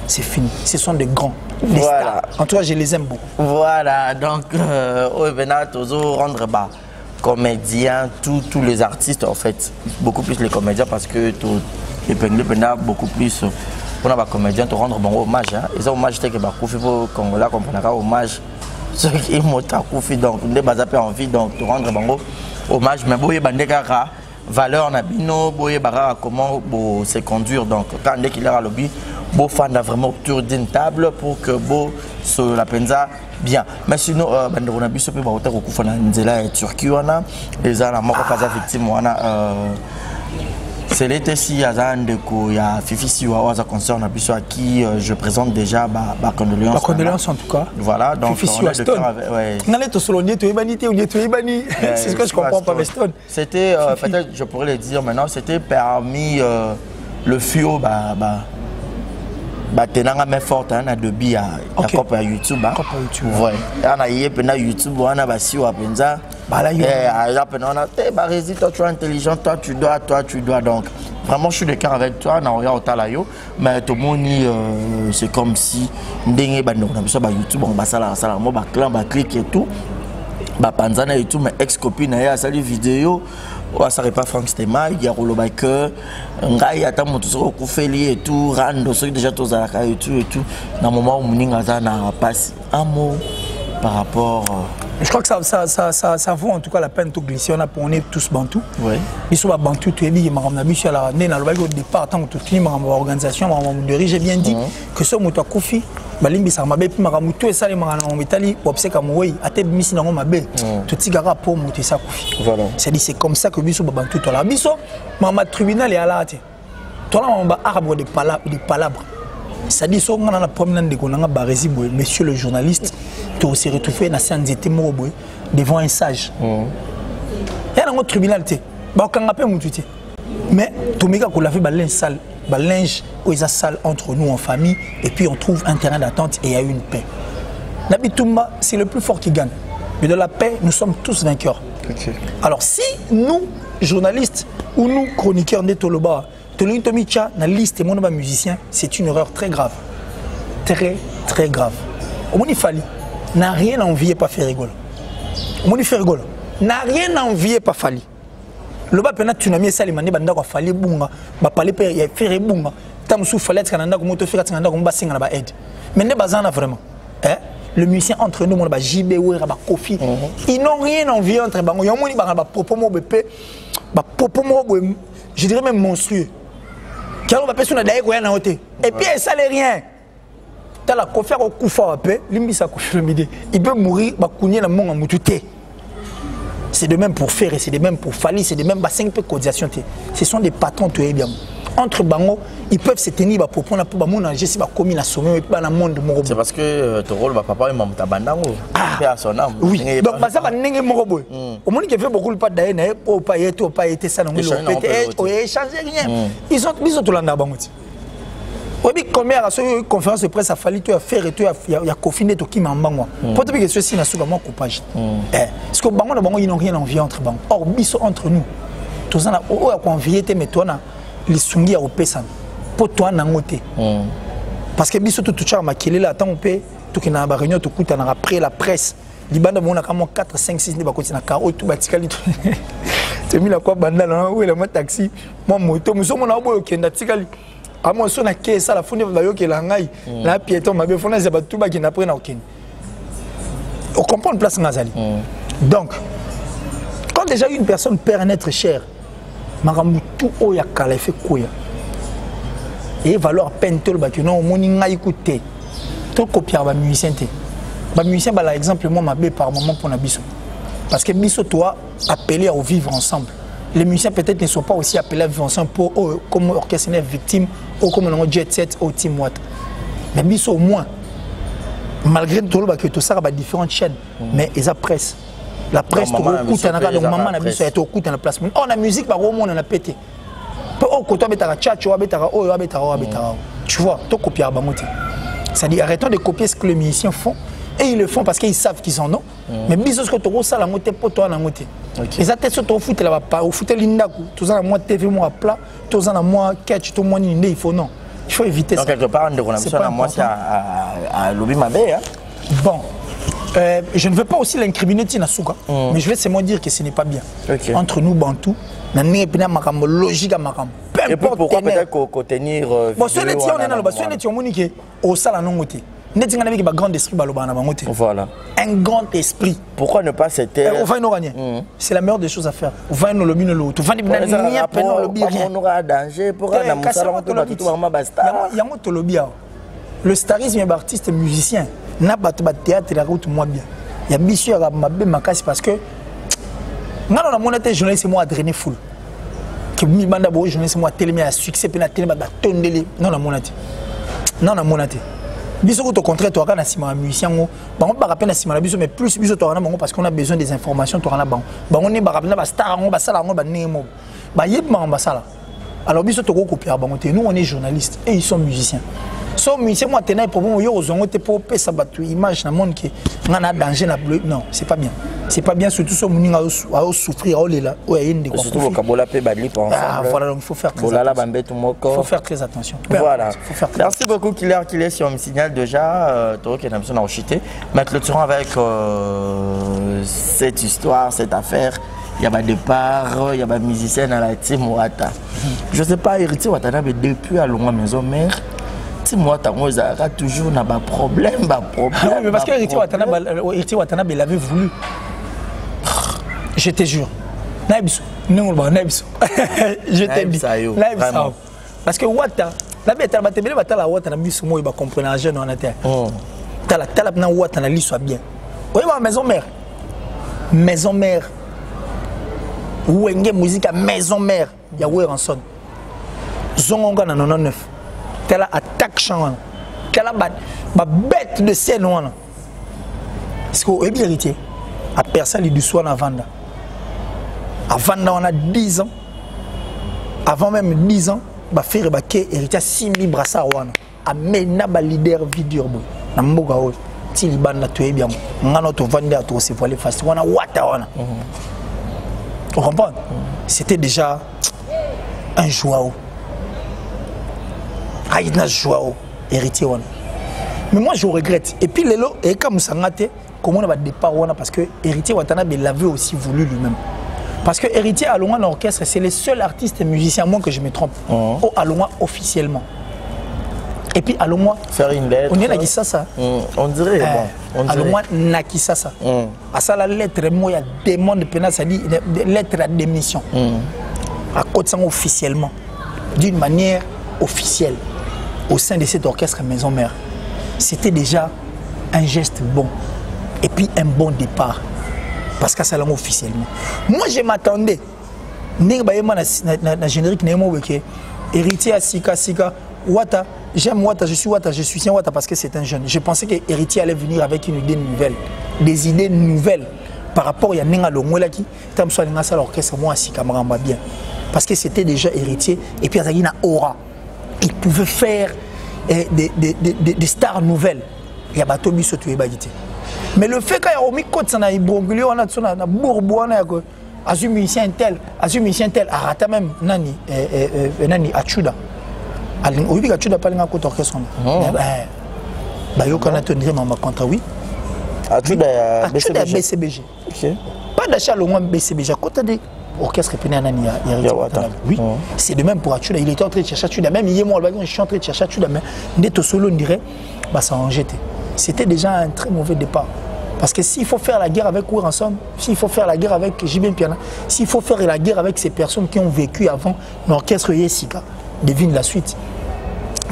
c'est fini. Ce sont des grands. Des stars. En tout cas, je les aime beaucoup. Voilà, donc rendre bas comédiens, tous les artistes en fait, beaucoup plus les comédiens parce que les pénales beaucoup plus on a des comédiens te rendre bon hommage. Ils ont hommage que Koufi pour Congolais comprendre hommage ceux qui m'ont Koufi donc les bazar envie donc te rendre bon hommage mais boye bandeka valeur na bino boye bara comment se conduire donc quand dès qu'il est à lobby beau fan vraiment autour d'une table pour que beau sur la penza bien mais sinon bande on a biso pe ba hôtel ko fana nzela et Turquie wana les ana moko kaza victime wana c'est l'été si azande ko ya Fifi Siwa waza concert na biso à qui je présente déjà ba condoléances. Ba condoléances en tout cas. Voilà donc Fifi Siwa Stone. Ouais. N'allez to solo ni to ebani te ou ni to ebani. C'est ce que je comprends pas Stone. C'était peut-être je pourrais le dire maintenant, c'était parmi le fio tenanga mais forte na debi à copie à YouTube ba. Ouais. Ana yé na YouTube wana ba siwa penza. Toi tu es intelligent, toi tu dois donc vraiment je suis de cœur avec toi mais tout le monde c'est comme si YouTube clan clic et tout panzana et tout mais ex copine a sali vidéo ça pas Frank Stema il y a rolo biker ngai ata moto so ko feli et tout rando so déjà tous à et tout dans moment où muninga za na passe un mot par rapport je crois que ça vaut en tout cas la peine de glisser. On est tous bantous. Oui. Ils sont bantous. Tu es dit, au départ, tant que tu es dans l'organisation, j'ai bien dit que ce moto Kofi, balimbi ça m'a bien maramuto et ça les marans en Italie, obsé comme oui, à tes missions dans ma belle. Tout tigara pour monter ça Kofi. Voilà. C'est comme ça que biso bantou toi là. Biso, maman tribunal est à la tête. Toi là on va arbre de palabres. Ça dit so ngana na promenade de konanga barezi boy monsieur le journaliste to se retrouver na sanzete mo boy devant un sage. Ya na tribunal te ba kanga pe mutu te. Mais to meka ko laver ba linge ou isa sale entre nous en famille et puis on trouve un terrain d'attente et il y a eu une paix. La bitumba c'est le plus fort qui gagne. Mais dans la paix nous sommes tous vainqueurs. Okay. Alors si nous journalistes ou nous chroniqueurs de Toloba Tolini Tomicha, na liste et mon musicien, c'est une erreur très grave. Très, très grave. Omoni Fali n'a rien à envier pas faire rigolo. Omoni fait rigolo. N'a rien à envier pas Fali. Le bas penat tu n'as mis ça les mané banda ko Fali bunga, ba parler per ya faire bunga. Tam sou Fali tkananda ko moto faire tkananda ko ba singa ba aide. Mais ne bazana vraiment. Hein? Le musicien entre nous mon ba JB ou ba Kofi. Ils n'ont rien à envier entre bango. Yomoni ba propos mo bepé. Ba propos mo je dirais même monstrueux. Et puis ça n'est rien. Tu as faire au coup fort, il peut mourir, c'est de même pour faire, c'est de même pour Fali, c'est de même pour 5 cotisations. Ce sont des patrons, tu es bien. Entre bango, ils peuvent se tenir pour prendre pour mon je sais pas combien la somme et pas dans le monde. C'est parce que ton rôle papa est mon tabandango. À son âme. Oui. Donc ça va n'engue morobo. Au monde qui fait beaucoup de pas d'ailleurs pour pas être ça non échanger rien. Ils ont tout là bango. Oui, combien à ce conférence de presse a fallu tu faire et tu a confiné tout qui m'a bango. Pour te dire que ceci n'a souvent coupage. Parce que bango bango ils n'ont rien envie entre bango. Or biso entre nous. Tout ça là au a convié te metona les sungi au pesan pour toi nangote parce que biso tout char makele là tant on peut tout qui na ba réunion tout kuta na après la presse libanda mona comme 4 5 6 ne ba kotina karo tout batikali tu mis la quoi banda là où le taxi moi moto muso mona boyo kenda tikali amo so na ke ça la fone ba yo ke la ngai na piéton ma be fona za ba tout ba ki na après na okeni on comprend place ngazali donc déjà une personne perd un être cher, makambu tout oya kala fait quoi? Et valoir peine tout le bac non moninga écouter. Tout copier ba musicien té. Ba musicien par exemple moi m'a par moment pour na biso. Parce que biso toi appelé à vivre ensemble. Les musiciens peut-être ne sont pas aussi appelés à vivre ensemble pour comme orchestre victime ou comme on jet set au team what. Mais biso au moins malgré tout le bac tout ça ba différentes chaînes mais ils a presse. La presse tout écoute na donc maman na biso est au écoute na place. On a musique par au monde on a pété. Tu vois, tu copies à Bamoté. C'est-à-dire, arrêtons de copier ce que les musiciens font. Et ils le font parce qu'ils savent qu'ils en ont. Mais bisous que tu as ça, la moitié pour toi, la moitié. Et ça, tu as foot là-bas, au foot l'indaku, tu as la moitié TV, moi plat, tu as la moitié catch, tu as la moitié il faut non. Il faut éviter ça. Donc, quelque part, on a besoin de la moitié à Lobby Mabé. Bon. Je ne veux pas aussi l'incriminer Tinasuka, mais je vais seulement dire que ce n'est pas bien. Entre nous, Bantou, il y a une logique à Makam. Et pourquoi peut-être qu'on tenir. Bon, ce n'est pas au salon. Voilà. Un grand esprit. Pourquoi ne pas se taire? C'est la meilleure des choses à faire. On va nous le bien l'autre. On va nous le bien. On aura danger pour un le starisme est artiste musicien. N'a pas de théâtre la route moi bien. Il y a bien sûr ma makasi parce que non on a mon été journaliste moi à drainer full. Que mi banda bo journaliste moi télé à succès pe na télé ba tondeli non na mon été. Non na mon été. Biso au contraire toi quand na sima musicien ngo ba on ba rappel na sima na biso mais plus biso toi na bango parce qu'on a besoin des informations toi na bango. Ba on est ba rappel na ba star ngo ba sala ngo ba nemo. Ba yeb ma ba sala. Alors biso to ko copier bango te nous on est journalistes et ils sont musiciens. So musicien moi tenait problème yo ozongo te pour pesa batu image na monde que ngana danger na bleu non c'est pas bien. C'est pas bien surtout so muninga a souffrir au lela o yende ko. Surtout kabola pe badli pour ensemble. Ah voilà donc il faut faire très attention. Il faut faire très attention. Voilà. Merci beaucoup Killer sur un signal déjà toi qui n'a besoin d'en chuter. Mais clôturons avec cette histoire, cette affaire. Il y a un départ, il y a un musicien à la team Ouatta. Je ne sais pas, héritier Ouattana, mais depuis à Longa Maison Mère, team Ouatta, a toujours un problème. Mais parce que héritier Ouattana, il avait voulu. Je te jure. Je te dis. Parce que Ouatta, la bête, la Ouatta, la mise moi, il va comprendre un jeune en terre. T'as la Ouatta, la liste soit bien. Oui, ma maison mère. Maison mère. Ou une musique à maison mère, il y a où en son. Zongonga na 99. Telle attaque chant. Telle la bête de scène. Parce qu'on est bien héritier. À personne du soir à Vanda. À Vanda, on a 10 ans. Avant même 10 ans, bah faire héritier 6000 brassards. À mena ba leader vidéo. Na mboga o. Tiliban na tué bien. Ngano to Vanda to se voiler face. Wana wata wana. Tu comprends? C'était déjà un joie. Aïna joie, héritier. Mais moi je regrette. Et puis Lelo, et comme ça comment on va départ parce que héritier Watanabe l'avait aussi voulu lui-même. Parce que héritier à Longa l'orchestre, c'est le seul artiste et musicien, moi que je me trompe, à Longa officiellement. Et puis à Longa, faire une lettre. On est là qui ça. On dirait bon. À Longa Nakisa ça. À ça la lettre moi il y a demande de pénal, ça dit lettre à démission. À côté ça officiellement, d'une manière officielle, au sein de cet orchestre Maison Mère. C'était déjà un geste bon. Et puis un bon départ. Parce qu'à ça l'a officiellement. Moi je m'attendais. Na générique héritier à Sika Ouatta. J'aime Ouatta, je suis Ouatta, je suis Ouatta parce que c'est un jeune. Je pensais que héritier allait venir avec une idée nouvelle, des idées nouvelles par rapport à Nenga Longolaki, tam so Nenga ça l'orchestre moi si camarade bien. Parce que c'était déjà héritier et puis il y a une aura. Il pouvait faire des stars nouvelles. Il y a bateau biso tu ebagité. Mais le fait qu'il y a omi côte ça na ibroglio on a tsona na bourboana ko azu musicien tel, arata même nani nani Achuda. Oui, tu n'as pas le côté orchestre. Bah, yo kana te dire ma contrat oui. Achuda BCBG. Pas d'achat le moins BCBG côté de orchestre péné nani oui, c'est de même pour Achuda, il était en train de chercher Achuda même hier moi je suis en train de chercher Achuda mais neto solo on dirait bah ça en jeté. C'était déjà un très mauvais départ. Parce que s'il faut faire la guerre avec Ouranson, s'il faut faire la guerre avec Jibin Piana, s'il faut faire la guerre avec ces personnes qui ont vécu avant l'orchestre Yessika, devine la suite.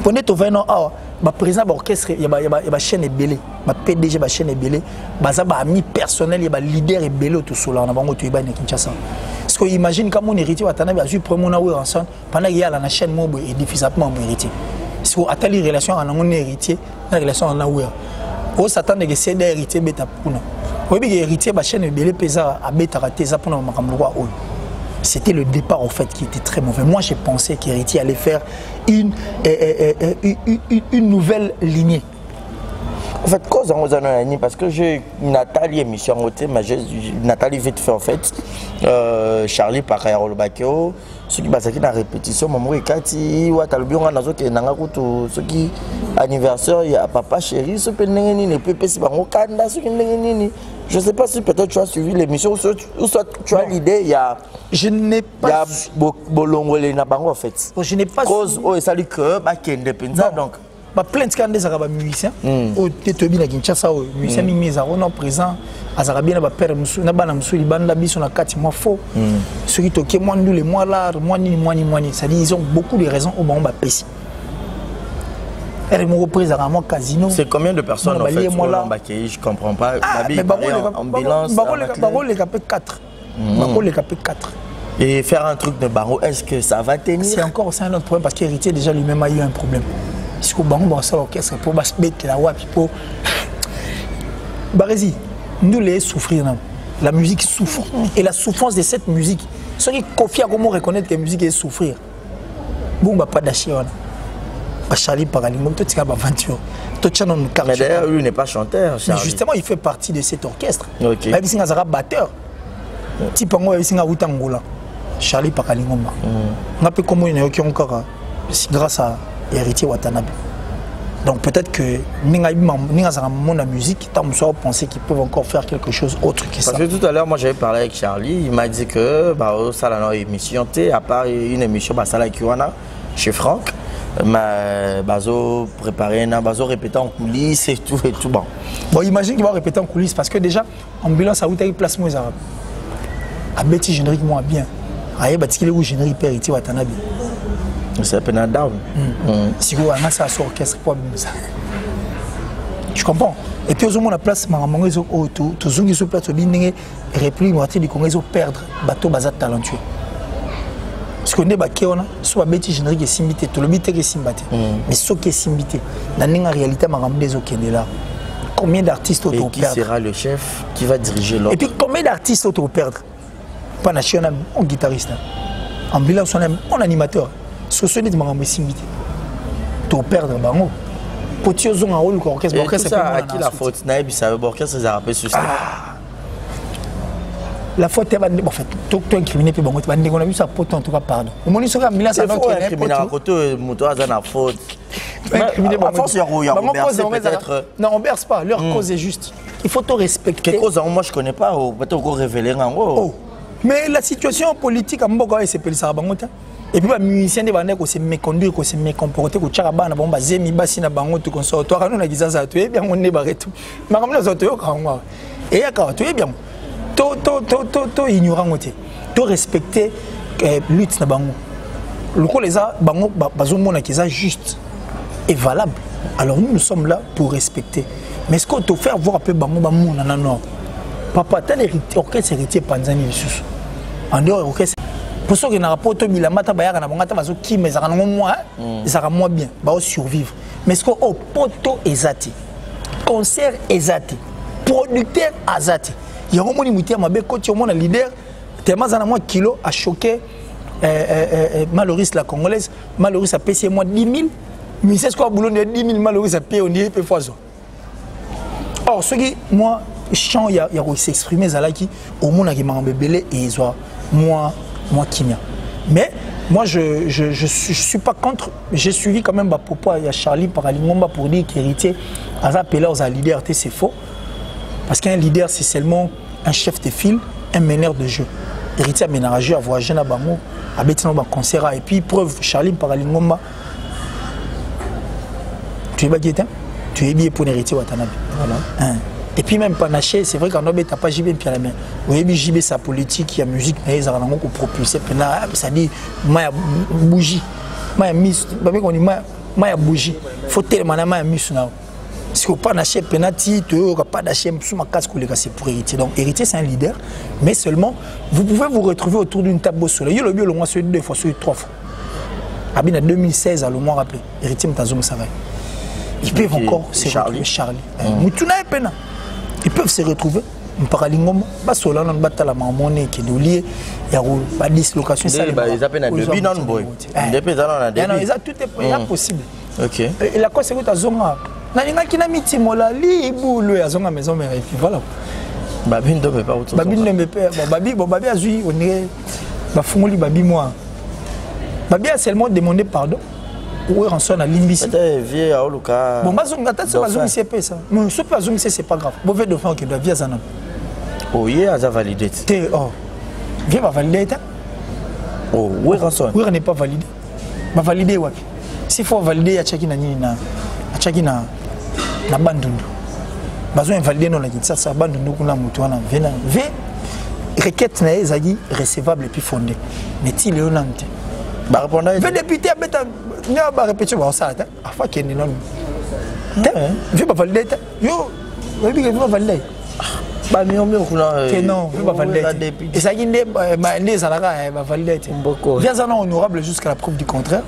Prenez ton 20 ans, le président de l'orchestre, il y a une chaîne ébélée, le PDG de la chaîne ébélée, il y a ami personnel, il y a un leader ébélé tout seul, on a un peu de Kinshasa. Parce que imagine quand mon héritier Watanabe a vu premier Ouranson, pendant qu'il y a la chaîne, il est difficilement héritier. Si vous avez une relation avec un héritier, une relation avec un Ouranson. On s'attend que c'est des héritiers bêta pour nous. Oui, mais héritier la chaîne ébélée pesa à bêta raté ça pour nous makamloa. C'était le départ en fait qui était très mauvais. Moi j'ai pensé qu'héritier allait faire une nouvelle lignée. En fait, cause en Ozanani, parce que j'ai Nathalie émission mais Nathalie vite fait en fait. Charlie Pakaya Olobakeo, ceux qui basent dans la répétition, maman et Kati, Watalbion, Nazo qui est Nangakuto, ceux qui anniversaire, il y a papa chéri, ce pénéni, les pépés, c'est pas mon candidat, ce qui n'est. Je ne sais pas si peut-être tu as suivi l'émission ou soit tu as l'idée, il y a. Je n'ai pas. Il y a Bolongolé Nabango en fait. Je n'ai pas. Cause, oh, et ça lui que, bah, qui est indépendant donc. Plein de scandales à musiciens. Au Tétobi na Kinshasa, musiciens mis à Ronan présent, à Zarabien, à père Moussou, na bana Moussou, Libanda Bisson à 4 mois faux. Ceux qui toquent moi nous les mois là, moi ni. Ça dit ils ont beaucoup de raisons au moment bappéci. Elle me représente à moi casino. C'est combien de personnes en fait sur l'embarqué? Je comprends pas. Mais ambulance. Barreau les capé 4. Barreau les capé 4. Et faire un truc de Barreau, est-ce que ça va tenir? C'est encore un autre problème parce qu'héritier déjà lui-même a eu un problème. Parce que Barreau va l'orchestre pour mettre la voix pour. Barési, nous les souffrir. La musique souffre. Et la souffrance de cette musique, ceux qui confient à comment reconnaître que la musique est souffrir. Bon, bah pas d'acheter. Charlie Paralingo, tout ça va aventure. Mais d'ailleurs, lui n'est pas chanteur. Mais justement, il fait partie de cet orchestre. Ok. Il est un batteur. Type moi, il est un Outangola. Charlie Paralingo. On a pu comment il y a encore grâce à héritier Watanabe. Donc peut-être que nous avons la musique, nous avons pensé qu'ils peuvent encore faire quelque chose autre que ça. Parce que tout à l'heure, moi j'avais parlé avec Charlie, il m'a dit que ça a une émission, à part une émission chez Franck. Mais bazo préparé, bazo répéter en coulisses et tout bon. Bon, imagine qu'il va répéter en coulisses parce que déjà ambulance a où t'as place moins arabe. A bêti générique moins bien. Aïe bâti où générique héritier Watanabe. C'est un peu down. Si vous avez ça sur orchestre quoi ça. Tu comprends? Et puis aux la place maman ils ont tout zungi sur place bien réplique moitié du Congo ils ont perdre bateau bazat talentueux. Parce que nous avons soit bêtis générique et simbité, tout le but est simbité. Mais ce qui est simbité, dans la réalité, là. Combien d'artistes autour perdre? Et qui sera le chef qui va diriger l'autre? Et puis combien d'artistes autour perdre? Pas national, on guitariste, ambulance, on animateur. Ce sont des gens qui simbité. Tout perdre, bango. Pour tirer un rôle orchestre, orchestre c'est à qui la faute? Naïb, ça veut orchestre, ça rappelle sur ça. La faute est en fait, tout incriminé puis bon, on a vu ça pote en tout cas pardon. Au moment où ça Milan ça donc incriminé à côté moto à la faute. Incriminé à force il y a peut-être. Non, on berce pas, leur cause est juste. Il faut te respecter. Quelle cause moi je connais pas, peut-être encore révéler en gros. Mais la situation politique à Mboka c'est peli ça bangote. Et puis les musiciens de bandeko se méconduire, ko se mécomporter, ko tchaka na bomba zemi basi na bango tout conservatoire nous na gizaza tu bien on est barré tout. Mais comme les autres quand et ya quand tu es bien. To ignorant côté to respecter lutte na bango le ko les a bango bazomona ki za juste et valable. Alors nous sommes là pour respecter, mais est-ce qu'on te faire voir un peu bango ba mona na non papa tel héritier orchestre héritier panzani lisusu en dehors orchestre pour ceux qui na rapport to milamata bayaka na bangata bazo ki mais ça moi ça moi bien ba survivre. Mais est-ce que au poto ezati concert ezati producteur azati. Il y a un moment où il y a un leader, tellement de kilo a choqué Maloris la Congolaise, Maloris a payé moins 10 000, mais c'est ce qu'on a boulot de 10 000 Maloris a payé, on dirait peu foison. Or, ce qui, moi, chant, il y a s'exprimer Zalaki, au monde qui m'a embellé et ils ont moi Kimia. Mais moi, je suis pas contre, j'ai suivi quand même ma propos, il y a Charlie Paralingomba pour dire qu'héritier, à appeler aux leader, c'est faux. Parce qu'un leader, c'est seulement un chef de file, un meneur de jeu. Héritier a ménagé, a voyagé à Bango, a bêté dans un concert. Et puis, preuve, Charlie Paralingomba, tu es baguette, tu es bien pour l'héritier Watanabe. Voilà. Et puis même Panaché, c'est vrai qu'en Nobel, tu n'as pas JB puis à la main. Oui, JB, sa politique, il y a musique, mais ils ont propulsé. Ça dit, ma bougie. Ma mise, ma bougie. Faut tellement ma mise. Si on pas d'acheter penalty, tu n'auras pas d'acheter sous ma casse c'est pour hériter. Donc héritier c'est un leader, mais seulement vous pouvez vous retrouver autour d'une table au soleil. Il y a le moins sur 2 fois, sur 3 fois. En 2016, à le moins rappelé, héritier Mtazom Saray. Ils peuvent encore se retrouver. Charlie. Ils peuvent se retrouver. Paralingom, basola non batala mamone qui est lié, il y a pas dislocation ça. Ils appellent un début non boy. Depuis ça on a début. Non, tout est possible. OK. Et la cause c'est que ta zonga. Na ninga kina mitimola libulu ya zonga maison mère et puis voilà. Babi ne peut pas autre. Babi ne peut pas. Babi a joué on est ba fungoli babi moi. Babi a seulement demandé pardon. Ou rançon à Limbisi. Vieux à Oluka. Bon bazonga tata bazonga c'est ça. Mais ce pas bazonga c'est pas grave. Mauvais dauphin qui doit via ça non. Oh yeah, ça validé. Oh. Viens va valider. Oh, oui rançon. Oui, on n'est pas validé. Va valider wapi. S'il faut valider ya chaki na nini na chaki na bandundu. Bazo invalider non la ça bandundu kuna mutu wana vena. V requête na ezagi recevable et puis fondée. Mais ti le onante. Ba répondre. V député abeta n'a pas répéter ba ça ta. Afa keni non. Viens pas valider. Yo, oui que va valider. Bah mais on me non, va valider. Et ça qui ne zalaka va valider. Viens ça non honorable jusqu'à la preuve du contraire.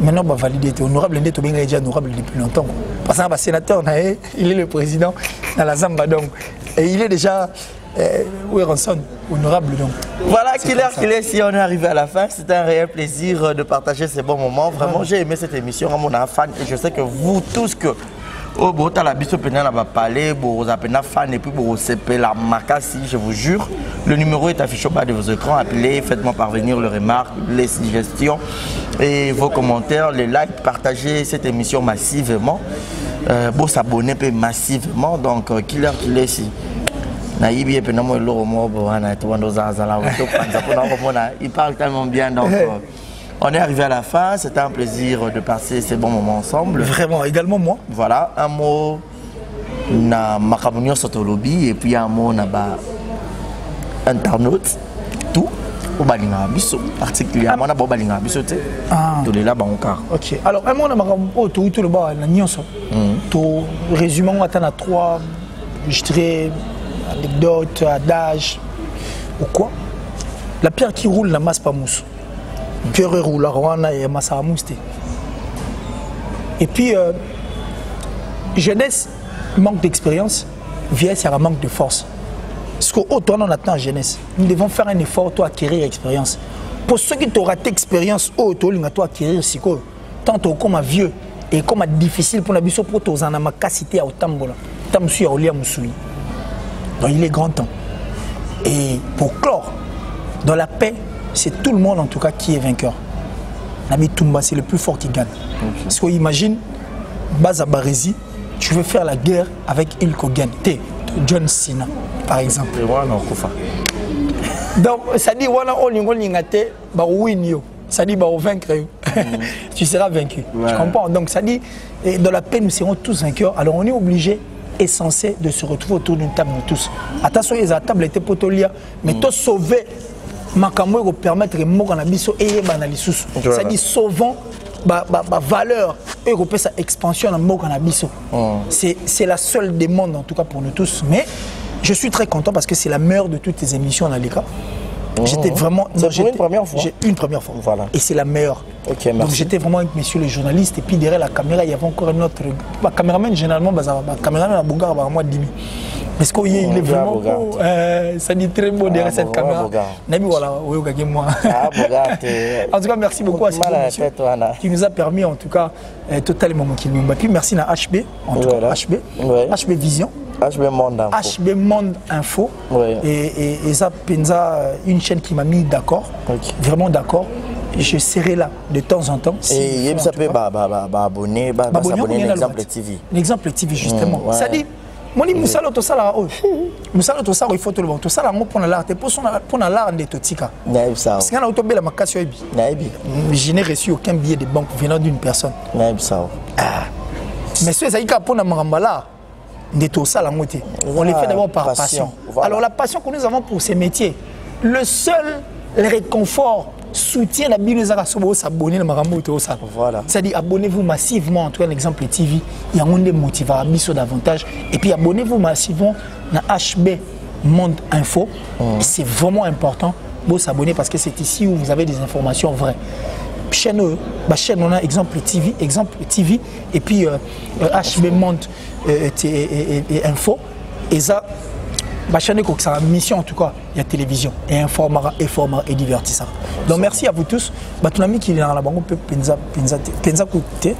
Maintenant, on va valider. Honorable, il est déjà honorable depuis longtemps. Parce qu'un sénateur, il est le président dans la Zamba. Donc, et il est déjà honorable. Donc. Voilà, qu'il est, si on est arrivé à la fin. C'était un réel plaisir de partager ces bons moments. Vraiment, j'ai aimé cette émission. Mon fan, et je sais que vous tous que. Oh, bon, t'as la biso pénal va parler, bon, vous appelez fan et puis bon, c'est la macassi, je vous jure. Le numéro est affiché au bas de vos écrans. Appelez, faites-moi parvenir les remarques, les suggestions et vos commentaires, les likes, partagez cette émission massivement. Bon, s'abonner massivement. Donc, killer ici. Il parle tellement bien. Donc, on est arrivé à la fin, c'était un plaisir de passer ces bons moments ensemble. Vraiment, également moi. Voilà, un mot na makamunyo sotolobi et puis un mot na ba internaute tout au balinga biso particulièrement na ba balinga biso te to les là banka. OK. Alors un mot na makamunyo tout le ba na nyonso. To résumons à 3 je dirais anecdotes, adages ou quoi. La pierre qui roule na masse pas mousse. Pierre roule la Rwanda et Massa Mouste. Et puis, jeunesse, manque d'expérience, vieillesse, il y a un manque de force. Parce qu'autant on attend en jeunesse, nous devons faire un effort pour acquérir l'expérience. Pour ceux qui t'ont raté l'expérience, autant on doit acquérir ce que tant comme vieux et comme difficile pour la biso pour tous en ma capacité à Otambola. Tamsu à Olia Moussoui. Donc il est grand temps. Et pour clore, dans la paix, c'est tout le monde en tout cas qui est vainqueur. Nabi Toumba, c'est le plus fort qui gagne. Okay. Parce qu'on imagine, Baza Barezi, tu veux faire la guerre avec Il Kogan, John Cena, par exemple. Donc, ça dit, ça dit, vaincre, tu seras vaincu. Ouais. Tu comprends? Donc, ça dit, dans la paix, nous serons tous vainqueurs. Alors, on est obligé et censé de se retrouver autour d'une table de tous. Attention, la table était potolia, mais toi sauver. Makambo va permettre de faire biso et banalisus. Ça dit sauvant ba valeur et sa expansion dans mokana biso. C'est la seule demande en tout cas pour nous tous. Mais je suis très content parce que c'est la meilleure de toutes les émissions dans les cas. J'étais vraiment. C'est une première fois. Une première fois. Voilà. Et c'est la meilleure. Okay, donc j'étais vraiment avec messieurs les journalistes et puis derrière la caméra il y avait encore un autre. Le caméraman généralement caméraman à Bougar par moi 10 000. Parce qu'il est vraiment beau, ça dit très beau derrière cette caméra. Nabi voilà, moi. En tout cas, merci beaucoup à monsieur qui nous a permis en tout cas totalement qui nous. Puis merci à HB, en tout cas HB Vision. HB Monde Info. HB Monde Info. Et ça, Penza, une chaîne qui m'a mis d'accord, vraiment d'accord. Je serai là de temps en temps. Et il s'appelle abonner l'exemple TV. L'exemple TV, justement. Ça dit. Moni musalo to sala musalo to sala il faut tout le monde to sala pour l'art pour l'art de totika parce qu'on a autobé la makasio ebi je n'ai reçu aucun billet de banque venant d'une personne mais ceux ça y pour na marambala On les fait d'abord par passion. Voilà. Alors la passion que nous avons pour ces métiers, le seul réconfort, soutien la Bible, s'abonner Voilà. C'est-à-dire abonnez-vous massivement, en tout cas l'exemple TV, il y a un des motivera davantage. Et puis abonnez-vous massivement à HB Monde Info. C'est vraiment important de s'abonner parce que c'est ici où vous avez des informations vraies. Chaîne, on a exemple TV, et puis HB Monde et Info. Et ça, chaîne c'est une mission en tout cas, il y a télévision et informara et divertissant. Donc merci à vous tous. Tout ami qui est dans la banque peut penza côté.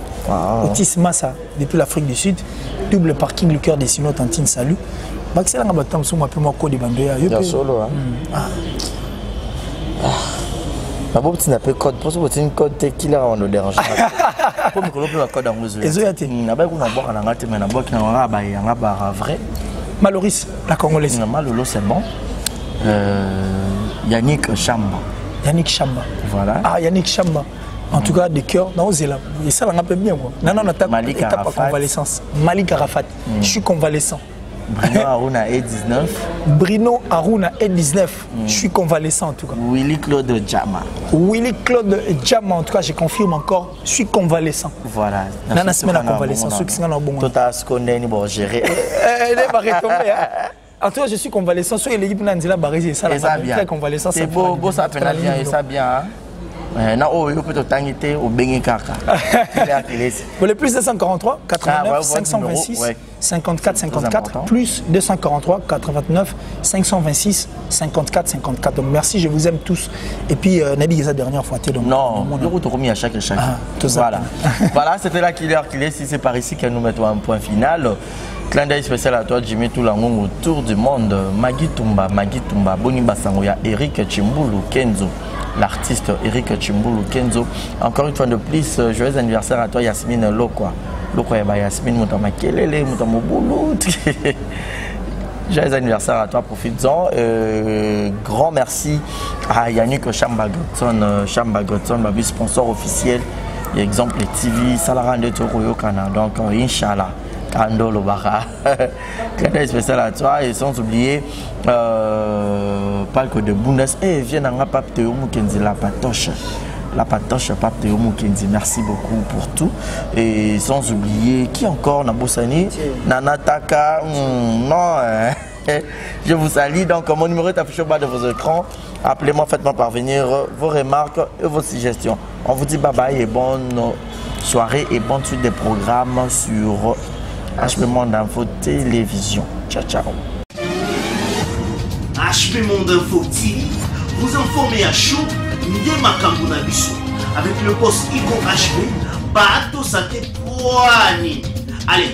Otis Massa depuis l'Afrique du Sud, double parking le cœur des Sino Tantine salut. C'est là que je suis un peu moins code de Bandoya. Il y a solo. Je vais un code pour que un code qui là on le dérange. Pour que le code en réseau. Et ça y vrai. Maloris, la Congolaise. Malolo c'est bon. Yannick Chamba. Yannick Chamba. Voilà. Ah Yannick Chamba. En tout cas, de cœur, non, c'est là. Et ça, on a bien. Non, on a étape à convalescence. Malik Arafat. Je suis convalescent. Bruno Aruna E19. Bruno Aruna E19. Je suis convalescent en tout cas. Willy Claude Djama. Willy Claude Djama, en tout cas, je confirme encore, je suis convalescent. Voilà. Nana semaine à convalescent. Ceux qui sont en bon. Tout à ce qu'on est, bon gérer. Elle va retomber. En tout cas, je suis convalescent. Sur l'équipe Nanzila Barési, ça va bien. Convalescent, c'est beau, beau ça pénal bien et ça bien. Na oh yo peut tangité au bengi kaka. Pour le plus 243 89 526 54 54 plus 243 89 526 54 54. Donc merci, je vous aime tous. Et puis Nabi la dernière fois donc non, je vous remis à chaque. Voilà. Voilà, c'était la killer si c'est par ici que nous mettons un point final. Clin d'œil spécial à toi Jimmy Toulangon autour du monde. Magui Tumba, Boni Basangoya, Eric Chimbulu Kenzo. L'artiste Eric Chimbulu Kenzo. Encore une fois de plus, joyeux anniversaire à toi Yasmine Lokwa. Lokwa Yasmine Moutama Kelele, Moutama Boulou. Joyeux anniversaire à toi, profites-en. Grand merci à Yannick Chamba Godson, ma sponsor officiel. Exemple TV, Salaran de Toroyo Kana. Donc, Inch'Allah. Ando Lobara. Clin d'œil spécial à toi et sans oublier Palco de Bundes et viens dans Pape Théo Mukenzi la patoche Pape Théo Mukenzi, merci beaucoup pour tout et sans oublier qui encore Nabossani Nanataka non je vous salue. Donc mon numéro est affiché au bas de vos écrans, appelez-moi, faites-moi parvenir vos remarques et vos suggestions. On vous dit bye bye et bonne soirée et bonne suite des programmes sur HB Monde Info Télévision. Ciao, ciao. HB Monde Info TV, vous informez à chaud, Ndema Kambuna Bissou, avec le poste Ico HB, Bato Santé Poani. Allez,